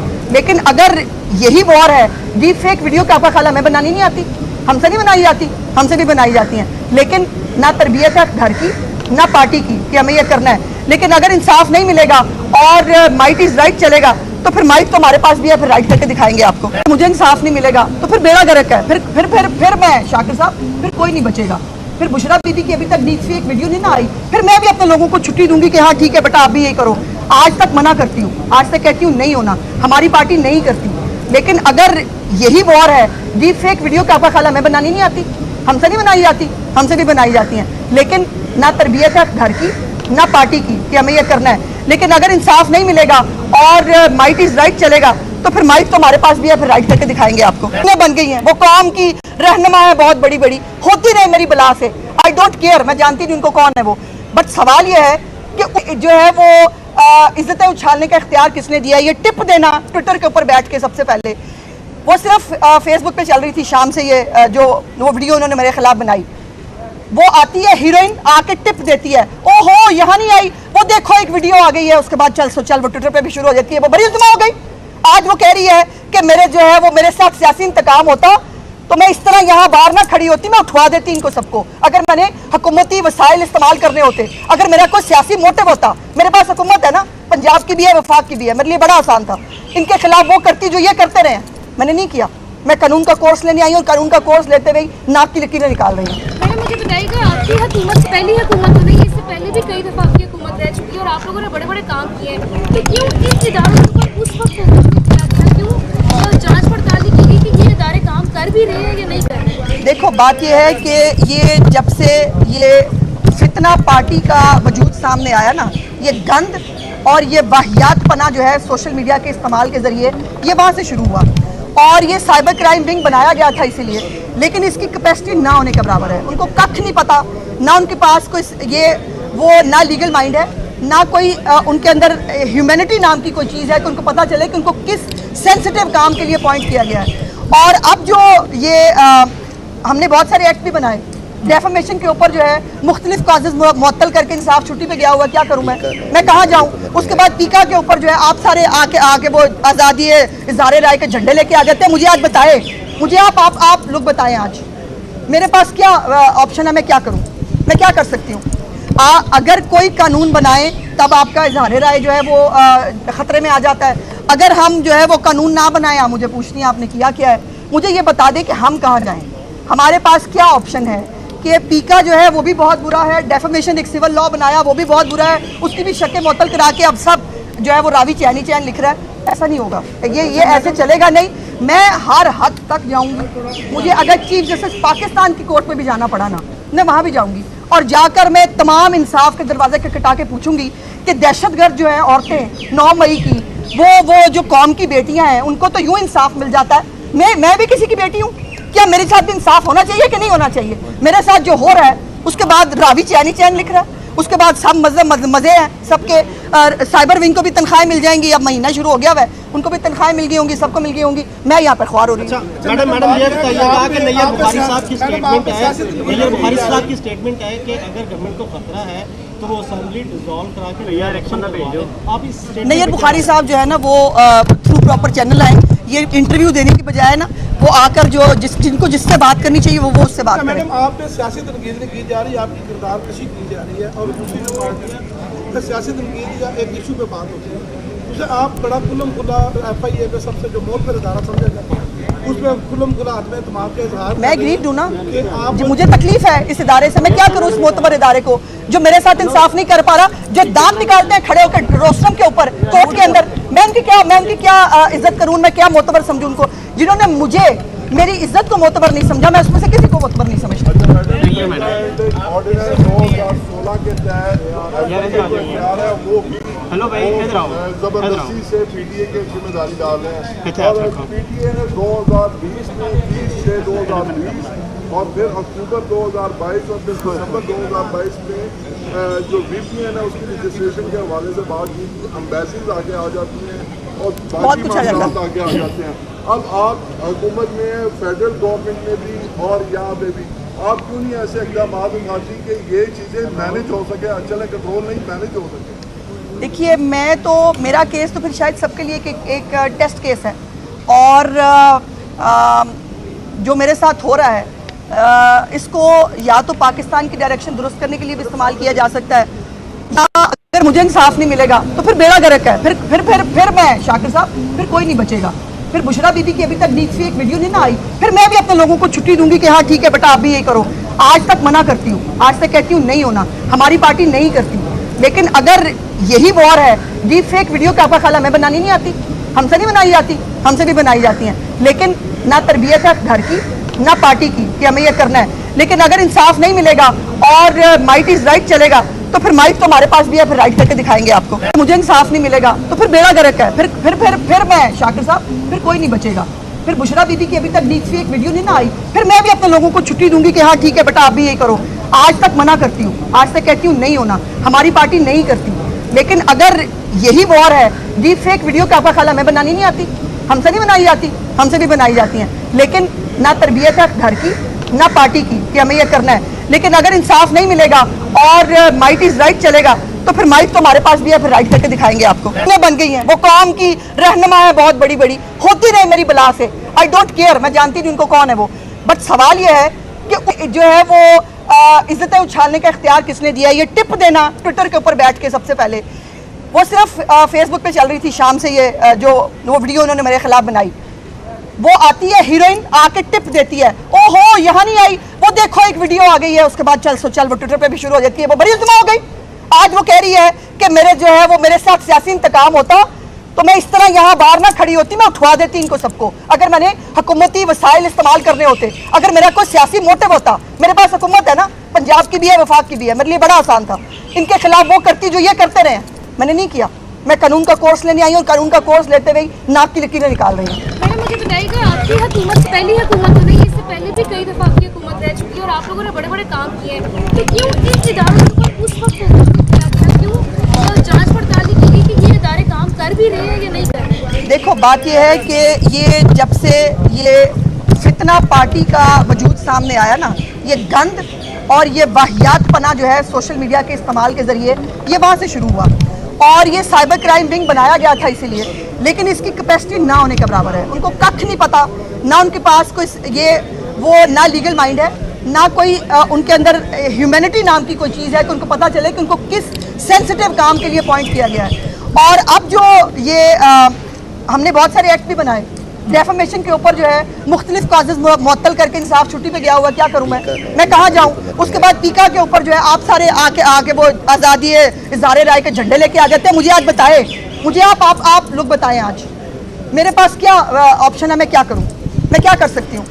लेकिन अगर यही वॉर है, डीपफेक वीडियो क्या ख्याल हमें बनानी नहीं आती, हमसे नहीं बनाई जाती, हमसे भी बनाई जाती हैं, लेकिन ना तरबियत है घर की ना पार्टी की कि हमें यह करना है। लेकिन अगर इंसाफ नहीं मिलेगा और माइट इज राइट चलेगा तो फिर माइट तो हमारे पास भी है, फिर राइट करके दिखाएंगे आपको। मुझे इंसाफ नहीं मिलेगा तो फिर बेड़ा गर्क है, फिर मैं शाकिर साहब, फिर कोई नहीं बचेगा। फिर बुशरा दीदी की अभी तक डीपफेक वीडियो नहीं ना आई, फिर मैं भी अपने लोगों को छुट्टी दूंगी कि हाँ ठीक है बेटा आप भी यही करो। आज तक मना करती हूँ, आज तक कहती हूँ नहीं होना, हमारी पार्टी नहीं करती। लेकिन अगर यही वॉर है, डीपफेक वीडियो क्या ख्याल हमें बनानी नहीं आती, हमसे नहीं बनाई जाती, हमसे भी बनाई जाती हैं, लेकिन ना तरबियत है घर की ना पार्टी की कि हमें यह करना है। लेकिन अगर इंसाफ नहीं मिलेगा और माइट इज राइट चलेगा तो फिर माइट तो हमारे पास भी है, फिर राइट करके दिखाएंगे आपको। वो बन गई हैं, वो कौम की रहनुमा है बहुत बड़ी बड़ी, होती रहे मेरी बला से, आई डोंट केयर, मैं जानती नहीं उनको कौन है वो। बट सवाल ये है कि जो है वो इज्जतें उछालने का इख्तियार किसने दिया? ये टिप देना ट्विटर के ऊपर बैठ के, सबसे पहले वो सिर्फ फेसबुक पे चल रही थी शाम से, ये जो वो वीडियो उन्होंने मेरे खिलाफ बनाई, वो आती है हीरोइन आके टिप देती है, ओहो यहाँ नहीं आई, वो देखो एक वीडियो आ गई है, उसके बाद चल वो ट्विटर पे भी शुरू हो जाती है, वो बड़ी उल्मा हो गई। आज वो कह रही है कि मेरे जो है वो मेरे साथ सियासी इंतकाम होता तो मैं इस तरह यहाँ बाहर ना खड़ी होती, मैं उठवा देती इनको सबको। अगर मैंने हुकूमती वसाइल इस्तेमाल करने होते, अगर मेरा कोई सियासी मोटिव होता, मेरे पास हुकूमत है ना, पंजाब की भी है, वफाक की भी है, मेरे लिए बड़ा आसान था इनके खिलाफ वो करती जो ये करते रहे। मैंने नहीं किया, मैं कानून का कोर्स लेने आई और कानून का कोर्स लेते हुए नाक की लकीरें निकाल रही हूँ। मैडम मुझे बताइएगा, आपकी हुकूमत पहली हुकूमत तो नहीं है, इससे पहले भी कई दफ़ा आपकी हुकूमत रह चुकी है और आप लोगों ने बड़े बड़े काम किए हैं, तो क्यों इन इदारों के ऊपर उस वक्त फोकस नहीं किया गया? क्यों जांच पड़ताल नहीं की गई कि ये इदारे काम कर भी रहे हैं या नहीं कर रहे? देखो बात यह है कि ये जब से ये फितना पार्टी का वजूद सामने आया ना, ये गंद और ये वाहियातपना जो है सोशल मीडिया के इस्तेमाल के जरिए, ये वहाँ से शुरू हुआ और ये साइबर क्राइम विंग बनाया गया था इसीलिए, लेकिन इसकी कैपेसिटी ना होने के बराबर है। उनको कख नहीं पता, ना उनके पास कोई ये वो ना लीगल माइंड है, ना कोई उनके अंदर ह्यूमैनिटी नाम की कोई चीज़ है कि उनको पता चले कि उनको किस सेंसिटिव काम के लिए पॉइंट किया गया है। और अब जो ये हमने बहुत सारे एक्ट भी बनाए डेफामेशन के ऊपर, जो है मुख्तलिफ काजेज मुअत्तल करके इंसाफ छुट्टी पे गया हुआ, क्या करूं मैं कहाँ जाऊं? उसके बाद पीका के ऊपर जो है आप सारे आके वो आज़ादी इज़हार राय के झंडे लेके आ जाते हैं। मुझे आज बताए, मुझे आप लोग बताएं आज मेरे पास क्या ऑप्शन है, मैं क्या करूं, मैं क्या कर सकती हूँ? अगर कोई कानून बनाए तब आपका इज़हार राय जो है वो ख़तरे में आ जाता है। अगर हम जो है वो कानून ना बनाए, मुझे पूछनी है आपने किया क्या है, मुझे ये बता दें कि हम कहाँ जाएँ, हमारे पास क्या ऑप्शन है? कि पीका जो है वो भी बहुत बुरा है, डेफामेशन एक सिविल लॉ बनाया वो भी बहुत बुरा है, उसकी भी शक्ल मुअत्तल करा के अब सब जो है वो रावी चैन लिख रहा है। ऐसा नहीं होगा, ये ऐसे चलेगा नहीं। मैं हर हद तक जाऊंगी, मुझे अगर चीफ जस्टिस पाकिस्तान की कोर्ट में भी जाना पड़ा ना, मैं वहाँ भी जाऊंगी और जाकर मैं तमाम इंसाफ के दरवाजे खटखटा के पूछूंगी कि दहशतगर्द जो है औरतें 9 मई की, वो जो कौम की बेटियाँ हैं, उनको तो यूँ इंसाफ मिल जाता है। मैं भी किसी की बेटी हूँ, क्या मेरे साथ भी इंसाफ होना चाहिए कि नहीं होना चाहिए? मेरे साथ जो हो रहा है उसके बाद रावी चैन लिख रहा है, उसके बाद सब मज़े हैं सबके। साइबर विंग को भी तनख्वाहें मिल जाएंगी, अब महीना शुरू हो गया है, उनको भी तनख्वाहें मिल गई होंगी, सबको मिल गई होंगी। मैं यहाँ पर ख्वार हो रही हूँ। मैडम ये बताइएगा कि नैयर बुखारी साहब की स्टेटमेंट है, नैयर बुखारी साहब की स्टेटमेंट है कि अगर गवर्नमेंट को खतरा है तो वो असेंबली डिसॉल्व करा के नैयर इलेक्शन भेजो। आप इस नैयर बुखारी साहब जो है ना वो थ्रू प्रॉपर चैनल आए, ये इंटरव्यू देने की बजाय ना वो आकर जो जिनको जिससे बात करनी चाहिए वो उससे बात करें। मैडम आप पे सियासी तनकीद नहीं की जा रही है, आपकी किरदार कशी की जा रही है और दूसरी जो पार्टी है सियासी तनकीद या एक इशू पे बात होती है, उसे आप बड़ा खुल्लम खुला FIA पे सबसे जो मोल पर इदारा समझा जाता है उसमें खुल्लम खुला आदमी तमाम के इजहार। मैं एग्रीड हूँ ना, मुझे तकलीफ है इस इदारे से, मैं क्या करूँ उस मोतबर इदारे को जो मेरे साथ इंसाफ नहीं कर पा रहा, जो दांत निकालते हैं खड़े होकर रोस्टरम के ऊपर कोर्ट के अंदर। मैं उनकी क्या इज्जत करूँ, मैं क्या मोतबर समझूँ उनको, जिन्होंने मुझे मेरी इज्जत को मोतबर नहीं समझा, मैं उसमें से किसी को मोतबर नहीं समझता। जबरदस्ती से PTA के जिम्मेदारी डाल रहे हैं और PTA ने 2020 में 30/6/2020 और फिर अक्टूबर 2022 और फिर दिसंबर 2022 में जो VPN है उसकी रजिस्ट्रेशन के हवाले से बात की, एम्बेसीज आगे आ जाती हैं और बाकी मामलात आगे आ जाते हैं। अब आप हुकूमत में, फेडरल गवर्नमेंट में भी और यहाँ पे भी आप क्यों नहीं ऐसे इक़दाम उठाती कि ये चीज़ें मैनेज हो सके? अच्छा कंट्रोल नहीं मैनेज हो सके। देखिए मैं तो, मेरा केस तो फिर शायद सबके लिए एक टेस्ट केस है और जो मेरे साथ हो रहा है इसको या तो पाकिस्तान की डायरेक्शन दुरुस्त करने के लिए भी इस्तेमाल किया जा सकता है, या अगर मुझे इंसाफ नहीं मिलेगा तो फिर बेड़ा गर्क है, फिर मैं शाकिर साहब फिर कोई नहीं बचेगा। फिर बुशरा बीबी की अभी तक डीप फेक वीडियो नहीं ना आई, फिर मैं भी अपने लोगों को छुट्टी दूंगी कि हाँ ठीक है बेटा आप भी यही करो। आज तक मना करती हूँ, आज तक कहती हूँ नहीं होना, हमारी पार्टी नहीं करती। लेकिन अगर यही वॉर है, डीप फेक वीडियो का आपका ख्याल हमें बनानी नहीं आती? हमसे नहीं बनाई जाती, हमसे भी बनाई जाती हैं, लेकिन ना तरबियत है घर की ना पार्टी की कि हमें यह करना है। लेकिन अगर इंसाफ नहीं मिलेगा और माइट इज राइट चलेगा तो फिर माइक तो हमारे पास भी है, फिर राइट करके दिखाएंगे आपको। मुझे इंसाफ नहीं मिलेगा तो फिर बेड़ा गर्क है, फिर मैं शाकिर साहब, फिर कोई नहीं बचेगा। फिर बुशरा दीदी की अभी तक डीप फेक वीडियो नहीं ना आई, फिर मैं भी अपने लोगों को छुट्टी दूंगी कि हाँ ठीक है बेटा आप भी यही करो। आज तक मना करती हूँ, आज तक कहती हूँ नहीं होना, हमारी पार्टी नहीं करती। लेकिन अगर यही वॉर है, डीप फेक वीडियो का आपका ख्याल हमें बनानी नहीं आती? हमसे नहीं बनाई जाती, हमसे भी बनाई जाती हैं, लेकिन ना तरबियत है घर की ना पार्टी की कि हमें ये करना है। लेकिन अगर इंसाफ नहीं मिलेगा और माइट इज राइट चलेगा तो फिर माइक तो हमारे पास भी है, फिर राइट करके दिखाएंगे आपको। मैं बन गई हैं, वो कौम की रहनुमा है, बहुत बड़ी बड़ी होती रहे मेरी बला से, आई डोंट केयर, मैं जानती नहीं उनको कौन है वो। बट सवाल ये है कि जो है वो इज्जतें उछालने का इख्तियार किसने दिया? ये टिप देना ट्विटर के ऊपर बैठ के, सबसे पहले वो सिर्फ फेसबुक पे चल रही थी शाम से, ये जो वो वीडियो उन्होंने मेरे खिलाफ बनाई, वो आती है हीरोइन आके टिप देती है, ओहो यहाँ नहीं आई, वो देखो एक वीडियो आ गई है, उसके बाद चल वो ट्विटर पे भी शुरू हो जाती है, वो बड़ी उल्टमा हो गई। आज वो कह रही है कि मेरे जो है वो मेरे साथ सियासी इंतकाम होता तो मैं इस तरह यहाँ बाहर ना खड़ी होती, मैं उठवा देती इनको सबको। अगर मैंने हुकूमती वसाइल इस्तेमाल करने होते, अगर मेरा कोई सियासी मोटिव होता, मेरे पास हुकूमत है ना, पंजाब की भी है, वफाक की भी है, मेरे लिए बड़ा आसान था। इनके खिलाफ वो करती जो ये करते रहे, मैंने नहीं किया। मैं कानून का कोर्स लेने आई और कानून का कोर्स लेते हुए नाक की लकीरें निकाल रही हूँ। मैडम मुझे बताइएगा, आपकी हुकूमत पहली हुकूमत तो नहीं, इससे पहले भी कई दफ़ा आपकी हुकूमत रह चुकी है और आप लोगों ने बड़े बड़े काम किए हैं, तो क्यों इन इदारों के ऊपर उस वक्त फोकस नहीं किया गया? क्यों जांच पड़ताल नहीं की कि ये इदारे काम कर भी रहे हैं या नहीं कर रहे? देखो बात यह है कि ये जब से ये फितना पार्टी का वजूद सामने आया ना, ये गंद और ये वाहियातपना जो है सोशल मीडिया के इस्तेमाल के जरिए, ये वहाँ से शुरू हुआ। और ये साइबर क्राइम विंग बनाया गया था इसीलिए, लेकिन इसकी कैपेसिटी ना होने के बराबर है। उनको कख नहीं पता, ना उनके पास कोई ये वो ना लीगल माइंड है, ना कोई उनके अंदर ह्यूमैनिटी नाम की कोई चीज़ है कि उनको पता चले कि उनको किस सेंसिटिव काम के लिए अपॉइंट किया गया है। और अब जो ये हमने बहुत सारे एक्ट भी बनाए डेफेमेशन के ऊपर, जो है मुख्तलिफ काजेज मुअत्तल करके इंसाफ छुट्टी पे गया हुआ, क्या करूं मैं कहाँ जाऊं? उसके बाद पीका के ऊपर जो है आप सारे आके वो आज़ादी इज़हार राय के झंडे लेके आ जाते हैं। मुझे आज बताए, मुझे आप लोग बताएं आज मेरे पास क्या ऑप्शन है, मैं क्या करूं, मैं क्या कर सकती हूँ?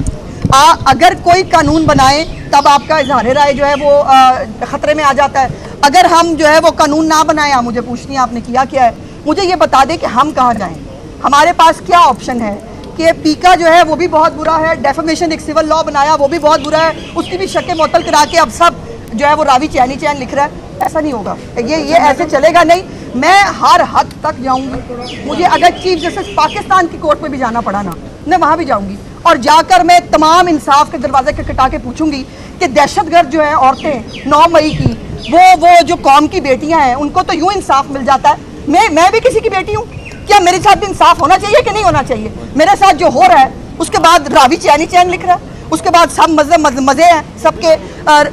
अगर कोई कानून बनाए तब आपका इज़हार राय जो है वो ख़तरे में आ जाता है। अगर हम जो है वो कानून ना बनाए, मुझे पूछनी है आपने किया क्या है, मुझे ये बता दें कि हम कहाँ जाएं, हमारे पास क्या ऑप्शन है? कि पीका जो है वो भी बहुत बुरा है, डेफेमेशन एक सिविल लॉ बनाया वो भी बहुत बुरा है, उसकी भी शक्ल मुअत्तल करा के अब सब जो है वो रावी चैन लिख रहा है। ऐसा नहीं होगा, ये ऐसे चलेगा नहीं। मैं हर हद तक जाऊंगी, मुझे अगर चीफ जस्टिस पाकिस्तान की कोर्ट में भी जाना पड़ा ना, मैं वहाँ भी जाऊंगी और जाकर मैं तमाम इंसाफ के दरवाजे खटखटा के पूछूंगी कि दहशतगर्द जो है औरतें 9 मई की, वो जो कौम की बेटियाँ हैं, उनको तो यूँ इंसाफ मिल जाता है। मैं भी किसी की बेटी हूँ, क्या मेरे साथ इंसाफ होना चाहिए कि नहीं होना चाहिए? मेरे साथ जो हो रहा है उसके बाद रावी चैन लिख रहा है, उसके बाद सब मज़े हैं सबके।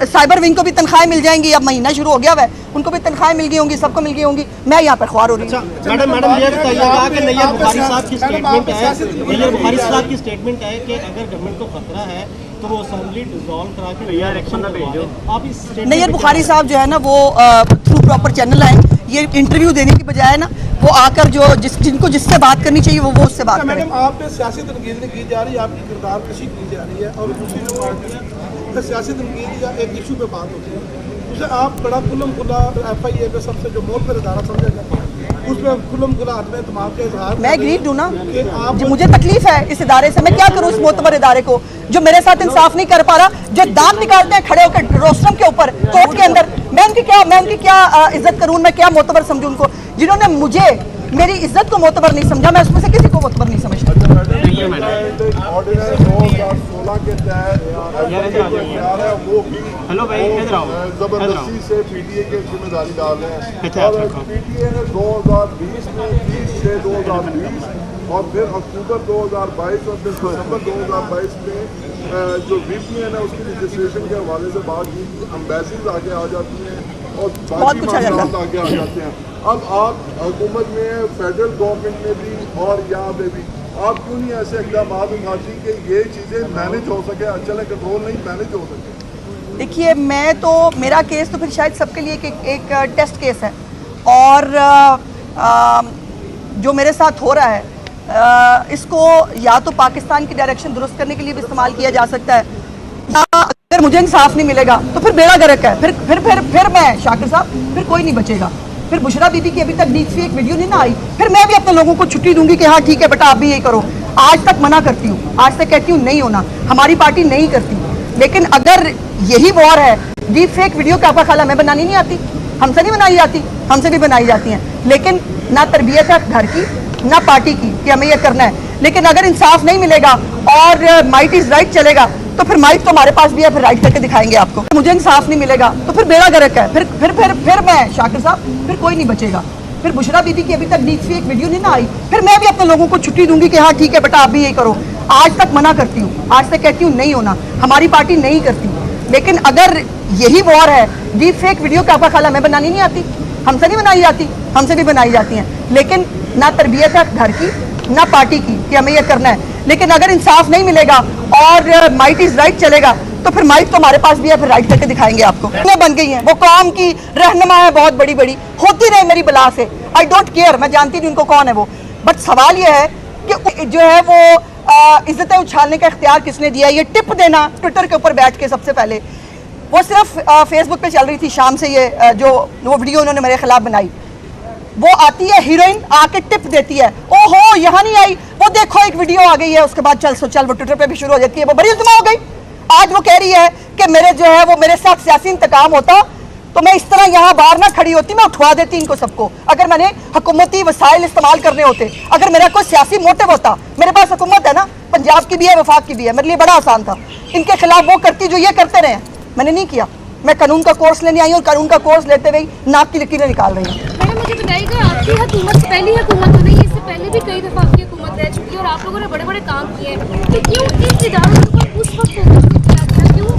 साइबर विंग को भी तनख्वाहें मिल जाएंगी, अब महीना शुरू हो गया है, उनको भी तनख्वाहें मिल गई होंगी, सबको मिल गई होंगी। मैं यहाँ पर ख्वार हो रही हूँ। मैडम ये बताइएगा कि नैयर बुखारी साहब की स्टेटमेंट है, नैयर बुखारी साहब की स्टेटमेंट है कि अगर गवर्नमेंट को खतरा है तो वो असेंबली डिसॉल्व करा के इलेक्शन भेजो। आप इस नैयर बुखारी साहब जो है ना वो थ्रू प्रॉपर चैनल है, ये इंटरव्यू देने की बजाय ना वो आकर जो जिनको जिससे बात करनी चाहिए वो उससे बात करें। मैडम आप पे सियासी तनकीद की जा रही है, आपकी किरदार कशी की जा रही है और दूसरी जो पार्टी है सियासी तनकीद या एक इशू पे बात होती है, उसे आप बड़ा खुल्लम खुला FIA पे सबसे जो मोल पर इदारा समझा जाता है, उसमें खुल्लम खुला आदमी तमाम के इजहार। मैं एग्रीड हूँ ना, मुझे तकलीफ है इस इदारे से, मैं क्या करूँ इस मोतबर इदारे को जो मेरे साथ इंसाफ नहीं कर पा रहा, जो दांत निकालते हैं खड़े होकर रोस्टरम के ऊपर कोर्ट के अंदर। मैं उनकी क्या इज्जत करूँ, मैं क्या मोतबर समझूँ उनको? जिन्होंने मुझे मेरी इज्जत को मोतबर नहीं समझा, मैं उसमें से किसी को मोतबर नहीं समझता। ऑर्डिनेंस 2016 के तहत वो भी जबरदस्ती से PTA की जिम्मेदारी डाल रहे हैं और PTA ने 2020 में 30/6/2020 और फिर अक्टूबर 2022 और फिर दिसंबर 2022 में जो VP है ना उसकी रजिस्ट्रेशन के हवाले से बात की, एम्बेसीज आगे आ जाती हैं और बाकी मामलात आगे आ जाते हैं। अब आप हुकूमत में, फेडरल गवर्नमेंट में भी और यहाँ पे भी आप क्यों नहीं ऐसे इक़दाम उठाती कि ये चीज़ें मैनेज हो सके? चले कंट्रोल नहीं मैनेज हो सके। देखिए मेरा केस तो फिर शायद सबके लिए एक टेस्ट केस है और जो मेरे साथ हो रहा है इसको या तो पाकिस्तान की डायरेक्शन दुरुस्त करने के लिए भी इस्तेमाल किया जा सकता है, या अगर अगर मुझे इंसाफ नहीं मिलेगा तो फिर बेड़ा गर्क है, फिर मैं शाकिर साहब, फिर कोई नहीं बचेगा। फिर बुशरा बीबी की अभी तक डीप फेक वीडियो नहीं ना आई, फिर मैं भी अपने लोगों को छुट्टी दूंगी कि हाँ ठीक है बेटा आप भी यही करो। आज तक मना करती हूँ, आज तक कहती हूँ नहीं होना, हमारी पार्टी नहीं करती। लेकिन अगर यही वॉर है, डीप फेक वीडियो का आपका ख्याल हमें बनानी नहीं आती? हमसे नहीं बनाई जाती, हमसे भी बनाई जाती हैं, लेकिन ना तरबियत है घर की ना पार्टी की कि हमें ये करना है। लेकिन अगर इंसाफ नहीं मिलेगा और माइट इज राइट चलेगा तो फिर माइट तो हमारे पास भी है, फिर राइट करके दिखाएंगे आपको। मुझे इंसाफ नहीं मिलेगा तो फिर बेड़ा गर्क है, फिर मैं शाकिर साहब, फिर कोई नहीं बचेगा। फिर बुशरा बीबी की अभी तक डीप फेक वीडियो नहीं ना आई, फिर मैं भी अपने लोगों को छुट्टी दूंगी कि हाँ ठीक है बेटा आप भी यही करो। आज तक मना करती हूँ, आज तक कहती हूँ नहीं होना, हमारी पार्टी नहीं करती। लेकिन अगर यही वॉर है, डीप फेक वीडियो का आपका ख्याल हमें बनानी नहीं आती? हमसे नहीं बनाई जाती, हमसे भी बनाई जाती हैं, लेकिन ना तरबियत है घर की ना पार्टी की कि हमें ये करना है। लेकिन अगर इंसाफ नहीं मिलेगा और माइट इज राइट चलेगा तो फिर माइट तो हमारे पास भी है, फिर राइट करके दिखाएंगे आपको। वो बन गई हैं, वो कौम की रहनुमा है बहुत बड़ी बड़ी, होती रहे मेरी बला से, आई डोंट केयर, मैं जानती नहीं उनको कौन है वो। बट सवाल ये है कि जो है वो इज्जतें उछालने का इख्तियार किसने दिया? ये टिप देना ट्विटर के ऊपर बैठ के, सबसे पहले वो सिर्फ फेसबुक पे चल रही थी शाम से, ये जो वो वीडियो उन्होंने मेरे खिलाफ बनाई, वो आती है हीरोइन आके टिप देती है, ओहो यहाँ नहीं आई, वो देखो एक वीडियो आ गई है, उसके बाद चल वो ट्विटर पे भी शुरू हो जाती है, वो बड़ी उल्मा हो गई। आज वो कह रही है कि मेरे जो है वो मेरे साथ सियासी इंतकाम होता तो मैं इस तरह यहाँ बाहर ना खड़ी होती, मैं उठवा देती इनको सबको। अगर मैंने हुकूमती वसाइल इस्तेमाल करने होते, अगर मेरा कोई सियासी मोटिव होता, मेरे पास हुकूमत है ना, पंजाब की भी है वफाक की भी है, मेरे लिए बड़ा आसान था, इनके खिलाफ वो करती जो ये करते रहे। मैंने नहीं किया, मैं कानून का कोर्स लेने आई और कानून का कोर्स लेते हुए नाक की लकीरें निकाल रही हूँ। मैडम मुझे बताइएगा, आपकी हुकूमत पहली हुकूमत तो नहीं, इससे पहले भी कई दफ़ा आपकी हुकूमत रह चुकी है और आप लोगों ने बड़े बड़े काम किए हैं, तो क्यों इन इदारों पर उस वक्त फोकस नहीं किया गया? क्यों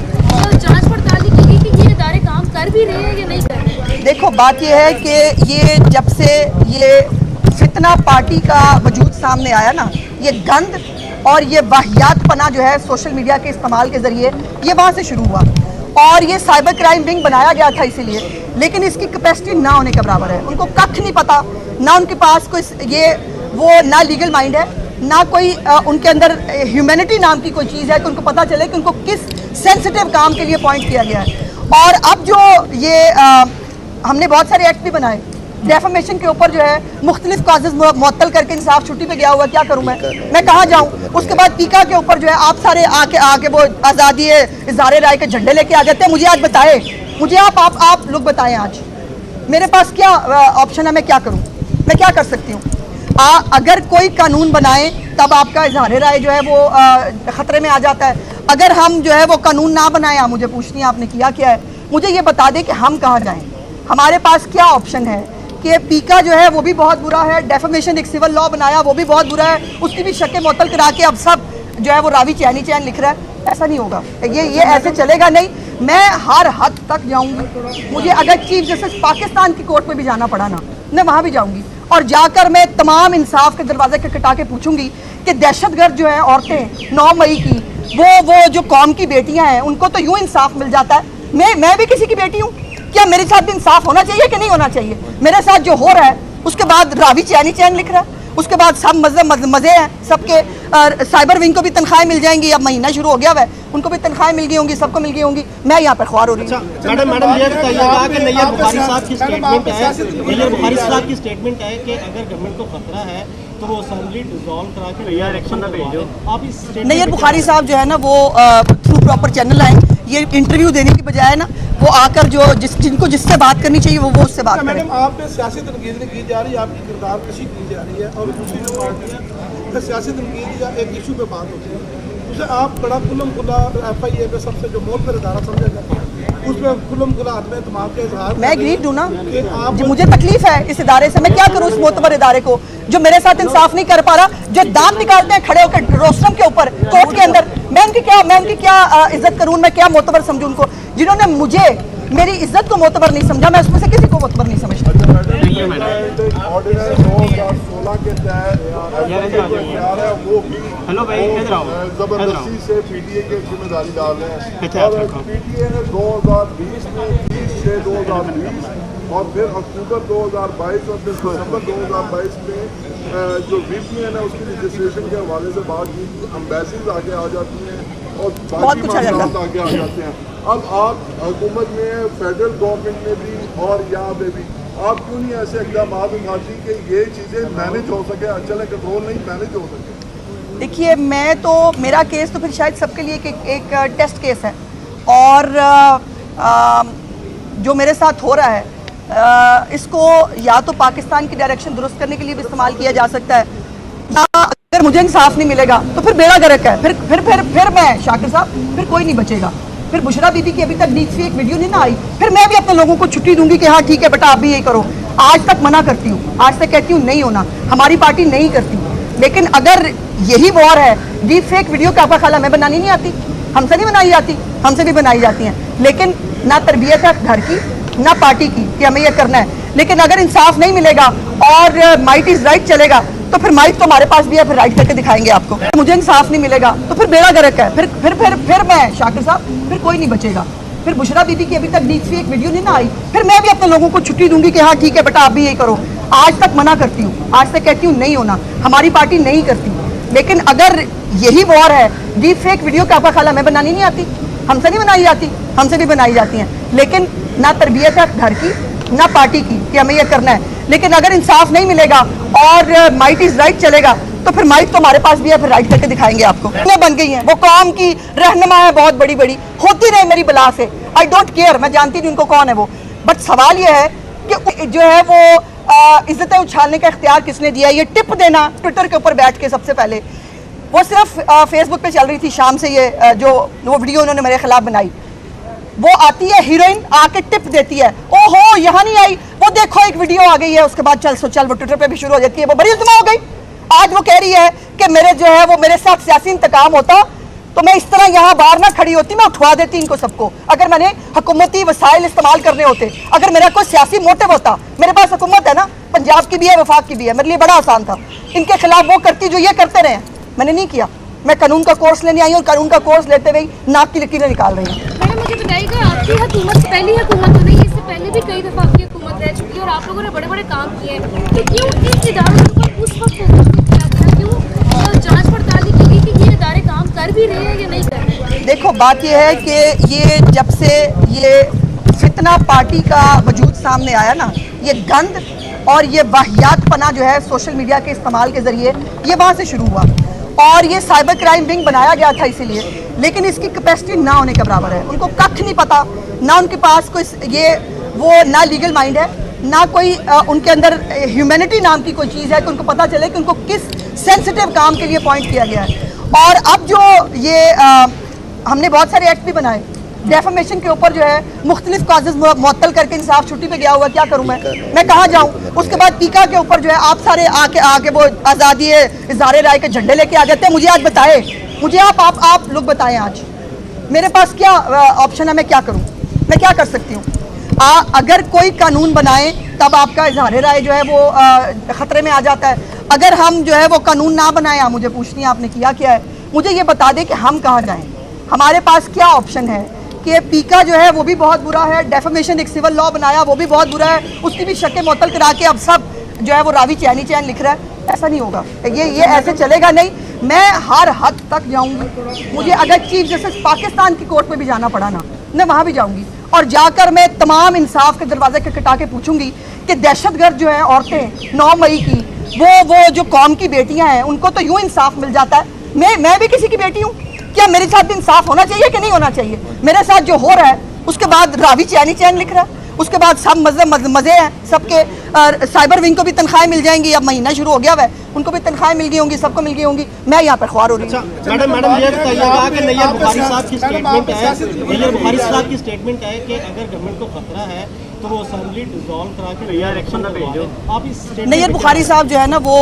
जांच पड़ताल नहीं की गई कि ये इदारे काम कर भी रहे हैं या नहीं कर रहे? देखो बात यह है कि ये जब से ये फितना पार्टी का वजूद सामने आया ना, ये गंद और ये वाहियातपना जो है सोशल मीडिया के इस्तेमाल के जरिए, ये वहाँ से शुरू हुआ। और ये साइबर क्राइम विंग बनाया गया था इसीलिए, लेकिन इसकी कैपेसिटी ना होने के बराबर है। उनको कख नहीं पता, ना उनके पास कोई ये वो ना लीगल माइंड है, ना कोई उनके अंदर ह्यूमैनिटी नाम की कोई चीज़ है कि उनको पता चले कि उनको किस सेंसिटिव काम के लिए पॉइंट किया गया है। और अब जो ये हमने बहुत सारे एक्ट भी बनाए, डेफेमेशन के ऊपर जो है मुख्तलिफ काजेज मुअत्तल करके इंसाफ छुट्टी पे गया हुआ, क्या करूं मैं कहाँ जाऊं? उसके बाद पीका के ऊपर जो है आप सारे आके वो आज़ादी इज़हार राय के झंडे लेके आ जाते हैं। मुझे आज बताए, मुझे आप लोग बताएं आज मेरे पास क्या ऑप्शन है, मैं क्या करूं, मैं क्या कर सकती हूँ? अगर कोई कानून बनाए तब आपका इज़हार राय जो है वो ख़तरे में आ जाता है। अगर हम जो है वो कानून ना बनाए, मुझे पूछनी है आपने किया क्या है, मुझे ये बता दें कि हम कहाँ जाएँ, हमारे पास क्या ऑप्शन है? कि पीका जो है वो भी बहुत बुरा है, डेफेमेशन एक सिविल लॉ बनाया वो भी बहुत बुरा है, उसकी भी शक मुअत्तल करा के अब सब जो है वो रावी चैनी चैन लिख रहा है। ऐसा नहीं होगा, ये ऐसे चलेगा नहीं। मैं हर हद तक जाऊंगी, मुझे अगर चीफ जस्टिस पाकिस्तान की कोर्ट में भी जाना पड़ा ना, मैं वहाँ भी जाऊंगी और जाकर मैं तमाम इंसाफ के दरवाजे खटखटा के पूछूंगी कि दहशतगर्द जो है औरतें 9 मई की, वो जो कौम की बेटियाँ हैं, उनको तो यूँ इंसाफ मिल जाता है। मैं भी किसी की बेटी हूँ, क्या मेरे साथ भी इंसाफ होना चाहिए कि नहीं होना चाहिए? मेरे साथ जो हो रहा है उसके बाद रावी चैनी चैन लिख रहा है, उसके बाद सब मज़े हैं सबके। साइबर विंग को भी तनख्वाहें मिल जाएंगी, अब महीना शुरू हो गया है, उनको भी तनख्वाहें मिल गई होंगी, सबको मिल गई होंगी। मैं यहाँ पर ख्वार हो रही हूँ। मैडम ये बताइएगा कि नैयर बुखारी साहब की स्टेटमेंट है, नैयर बुखारी साहब की स्टेटमेंट है कि अगर गवर्नमेंट को खतरा है तो वो असेंबली डिसॉल्व करा के नैयर इलेक्शन में भेजो। आप इस नैयर बुखारी साहब जो है ना वो थ्रू प्रॉपर चैनल आए, ये इंटरव्यू देने की बजाय ना वो आकर जो जिनको जिससे बात करनी चाहिए वो उससे बात करें। मैडम आप पे सियासी तनकीद नहीं की जा रही, आपकी किरदार कशी की जा रही है और दूसरी जो पार्टियाँ सियासी तनकीद या एक इशू पे बात होती है, उसे आप बड़ा कुलम खुला FIA पे सबसे जो मोल पर इदारा समझा जाता है, उसमें कुलम खुला आदमी इत्मीनान का इजहार। मैं एग्रीड हूँ ना जी, मुझे तकलीफ है इस इदारे से, मैं क्या करूँ उस मोतबर इदारे को जो मेरे साथ इंसाफ नहीं कर पा रहा, जो दांत निकालते हैं खड़े होकर रोस्टरम के ऊपर कोर्ट के अंदर। मैं उनकी क्या इज्जत करूँ, मैं क्या मोतबर समझूँ उनको? जिन्होंने मुझे मेरी इज्जत को मोतबर नहीं समझा, मैं उसमें से किसी को मोतबर नहीं समझता। ऑर्डिनेंस 2016 के तहत वो भी जबरदस्ती से PTA की जिम्मेदारी डाल रहे हैं और PTA ने 2020 में 30/6/2020 और फिर अक्टूबर 2022 और फिर दिसंबर 2022 में जो VPN है उसकी रजिस्ट्रेशन के हवाले से बात की। एम्बेसीज आगे आ जाती हैं, और बहुत कुछ आ जाएगा। आगे आ जाते हैं। अब आप हुकूमत में, फेडरल गवर्नमेंट में भी और यहाँ पे भी आप क्यों नहीं ऐसे इकदाम उठाती कि ये चीज़ें मैनेज हो सके, चले कंट्रोल नहीं मैनेज हो सके? देखिए, मैं तो मेरा केस तो फिर शायद सबके लिए एक टेस्ट केस है, और जो मेरे साथ हो रहा है इसको या तो पाकिस्तान की डायरेक्शन दुरुस्त करने के लिए भी इस्तेमाल किया जा सकता है, या अगर मुझे इंसाफ नहीं मिलेगा तो फिर बेड़ा गर्क है, फिर मैं शाकिर साहब, फिर कोई नहीं बचेगा। फिर बुशरा बीबी की अभी तक एक वीडियो नहीं ना आई, फिर मैं भी अपने लोगों को छुट्टी दूंगी कि हाँ ठीक है बेटा आप भी यही करो। आज तक मना करती हूँ, आज तक कहती हूँ नहीं होना, हमारी पार्टी नहीं करती। लेकिन अगर यही वॉर है, डीप फेक वीडियो का खाला हमें बनानी नहीं आती, हमसे नहीं बनाई जाती, हमसे भी बनाई जाती हैं, लेकिन ना तरबियत है घर की ना पार्टी की कि हमें यह करना है। लेकिन अगर इंसाफ नहीं मिलेगा और माइट इज राइट चलेगा तो फिर माइट तो हमारे पास भी है, फिर राइट करके दिखाएंगे आपको। मुझे इंसाफ नहीं मिलेगा तो फिर बेड़ा गर्क है, फिर मैं शाकिर साहब, फिर कोई नहीं बचेगा। फिर बुशरा बीबी की अभी तक एक वीडियो नहीं ना आई, फिर मैं भी अपने लोगों को छुट्टी दूंगी कि हाँ ठीक है बेटा आप भी यही करो। आज तक मना करती हूँ, आज तक कहती हूँ नहीं होना, हमारी पार्टी नहीं करती। लेकिन अगर यही वॉर है, डीप फेक वीडियो का खाला हमें बनानी नहीं आती, हमसे नहीं बनाई जाती, हमसे भी बनाई जाती हैं, लेकिन ना तरबियत है घर की ना पार्टी की कि हमें यह करना है। लेकिन अगर इंसाफ नहीं मिलेगा और माइट इज राइट चलेगा तो फिर माइट तो हमारे पास भी है, फिर राइट करके दिखाएंगे आपको। मैं बन गई हैं, वो कौम की रहनुमा है बहुत बड़ी बड़ी, होती रहे मेरी बला से, आई डोंट केयर, मैं जानती नहीं उनको कौन है वो। बट सवाल ये है कि जो है वो इज्जतें उछालने का इख्तियार किसने दिया? ये टिप देना ट्विटर के ऊपर बैठ के, सबसे पहले वो सिर्फ फेसबुक पे चल रही थी शाम से, ये जो वो वीडियो उन्होंने मेरे खिलाफ बनाई, वो आती है हीरोइन आके टिप देती है, ओहो यहाँ नहीं आई, वो देखो एक वीडियो आ गई है, उसके बाद चल वो ट्विटर पे भी शुरू हो जाती है, वो बड़ी उल्मा हो गई। आज वो कह रही है कि मेरे जो है वो मेरे साथ सियासी इंतकाम होता तो मैं इस तरह यहाँ बाहर ना खड़ी होती, मैं उठवा देती इनको सबको। अगर मैंने हुकूमती वसाइल इस्तेमाल करने होते, अगर मेरा कोई सियासी मोटिव होता, मेरे पास हुकूमत है ना, पंजाब की भी है वफाक की भी है, मेरे लिए बड़ा आसान था। इनके खिलाफ वो करती जो ये करते रहे, मैंने नहीं किया। मैं कानून का कोर्स लेने आई और कानून का कोर्स लेते हुए नाक की लकीरें निकाल रही हूँ। मैडम मुझे बताइएगा, आपकी हुकूमत पहली हुकूमत तो नहीं, इससे पहले भी कई दफ़ा आपकी हुकूमत रह चुकी है और आप लोगों ने बड़े बड़े काम किए हैं, तो क्यों इन इदारों के ऊपर उस वक्त फोकस नहीं किया गया? क्यों जांच पड़ताल नहीं की गई कि ये इदारे काम कर भी रहे हैं या नहीं कर रहे? देखो, बात यह है कि ये जब से ये फितना पार्टी का वजूद सामने आया ना, ये गंद और ये वाहियात पना जो है सोशल मीडिया के इस्तेमाल के जरिए, ये वहाँ से शुरू हुआ। और ये साइबर क्राइम विंग बनाया गया था इसीलिए, लेकिन इसकी कैपेसिटी ना होने के बराबर है। उनको कख नहीं पता, ना उनके पास कोई ये वो ना लीगल माइंड है, ना कोई उनके अंदर ह्यूमैनिटी नाम की कोई चीज़ है कि उनको पता चले कि उनको किस सेंसिटिव काम के लिए अपॉइंट किया गया है। और अब जो ये हमने बहुत सारे एक्ट भी बनाए, डेफेमेशन के ऊपर जो है मुख्तलिफ काजेज मुअत्तल करके इंसाफ छुट्टी पे गया हुआ, क्या करूं मैं कहाँ जाऊं? उसके बाद पीका के ऊपर जो है आप सारे आके वो आज़ादी इज़हार राय के झंडे लेके आ जाते हैं। मुझे आज बताए, मुझे आप लोग बताएं आज मेरे पास क्या ऑप्शन है, मैं क्या करूं, मैं क्या कर सकती हूँ? अगर कोई कानून बनाए तब आपका इज़हार राय जो है वो ख़तरे में आ जाता है। अगर हम जो है वो कानून ना बनाए, मुझे पूछनी है आपने किया क्या है, मुझे ये बता दें कि हम कहाँ जाएँ, हमारे पास क्या ऑप्शन है? कि पीका जो है वो भी बहुत बुरा है, डेफेमेशन एक सिविल लॉ बनाया वो भी बहुत बुरा है, उसकी भी शक्ल मुअत्तल करा के अब सब जो है वो रावी चैनी चैन लिख रहा है। ऐसा नहीं होगा, ये ऐसे चलेगा नहीं। मैं हर हद तक जाऊंगी, मुझे अगर चीफ जस्टिस पाकिस्तान की कोर्ट में भी जाना पड़ा ना, मैं वहाँ भी जाऊंगी और जाकर मैं तमाम इंसाफ के दरवाजे खटखटा के पूछूंगी कि दहशतगर्द जो है औरतें 9 मई की, वो जो कौम की बेटियाँ हैं, उनको तो यूँ इंसाफ मिल जाता है। मैं भी किसी की बेटी हूँ, क्या मेरे साथ भी इंसाफ होना चाहिए कि नहीं होना चाहिए? मेरे साथ जो हो रहा है उसके बाद रावी चैनी चैन लिख रहा है, उसके बाद सब मज़े हैं सबके। साइबर विंग को भी तनख्वाहें मिल जाएंगी, अब महीना शुरू हो गया है, उनको भी तनख्वाहें मिल गई होंगी, सबको मिल गई होंगी। मैं यहाँ पर ख्वार हो रही हूँ। मैडम ये बताइएगा कि नैयर बुखारी साहब की स्टेटमेंट है, नैयर बुखारी साहब की स्टेटमेंट है कि अगर गवर्नमेंट को खतरा है तो वो असेंबली डिसॉल्व करा के नैयर इलेक्शन भेजो। आप इस नैयर बुखारी साहब जो है ना वो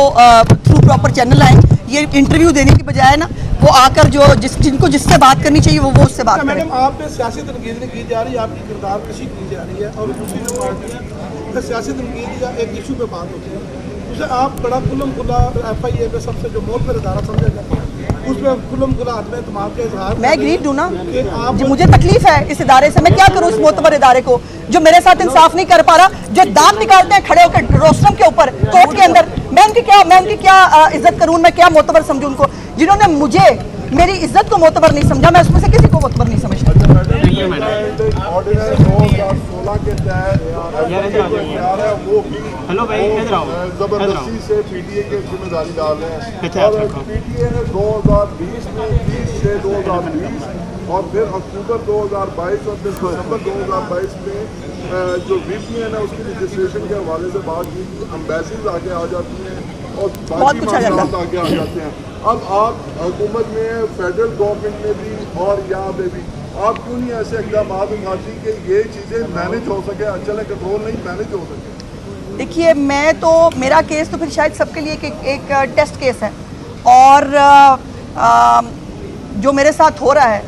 थ्रू प्रॉपर चैनल आए, ये इंटरव्यू देने की बजाय ना वो आकर जो जिनको जिससे बात करनी चाहिए वो उससे बात करें। मैडम आप पे सियासी तनकीद की जा रही है, आपकी किरदार कशी की जा रही है और दूसरी जो पार्टी है सियासी तनकीद या एक इशू पे बात होती है, उसे आप बड़ा कुलम खुला FIA पे सबसे जो मोल पर इदारा समझा जाता है, उस पर कुलम खुला आदमी इत्मीनान का इजहार। मैं एग्रीड हूँ ना, मुझे तकलीफ है इस इदारे से, मैं क्या करूँ? उस मोतबर इदारे को जो मेरे साथ इंसाफ नहीं कर पा रहा, जो दांत निकालते हैं खड़े होकर रोस्टम के ऊपर कोर्ट के अंदर, मैं उनकी क्या इज्जत करूँ, मैं क्या मोतबर समझूँ उनको, जिन्होंने मुझे मेरी इज्जत को मोतबर नहीं समझा, मैं उसमें से किसी को मोतबर नहीं समझता। ऑर्डिनेंस 2016 के तहत वो भी हेलो भाई, इधर आओ, जबरदस्ती से पीटीए के जिम्मेदारी डाल रहे हैं। और पीटीए ने 2020 में 30/6/2020 और फिर अक्टूबर 2022 और फिर दिसंबर 2022 में जो वीपीएन है उसकी रजिस्ट्रेशन के हवाले से बात की, एम्बेसीज आगे आ जाती हैं और बाकी मामलात आगे आ जाते हैं। अब आप हुकूमत में, फेडरल गवर्नमेंट में भी और यहाँ पे भी आप क्यों नहीं ऐसे इकदाम उठाती कि ये चीज़ें मैनेज हो सके, चले कंट्रोल नहीं मैनेज हो सके? देखिए, मैं तो, मेरा केस तो फिर शायद सबके लिए एक टेस्ट केस है, और जो मेरे साथ हो रहा है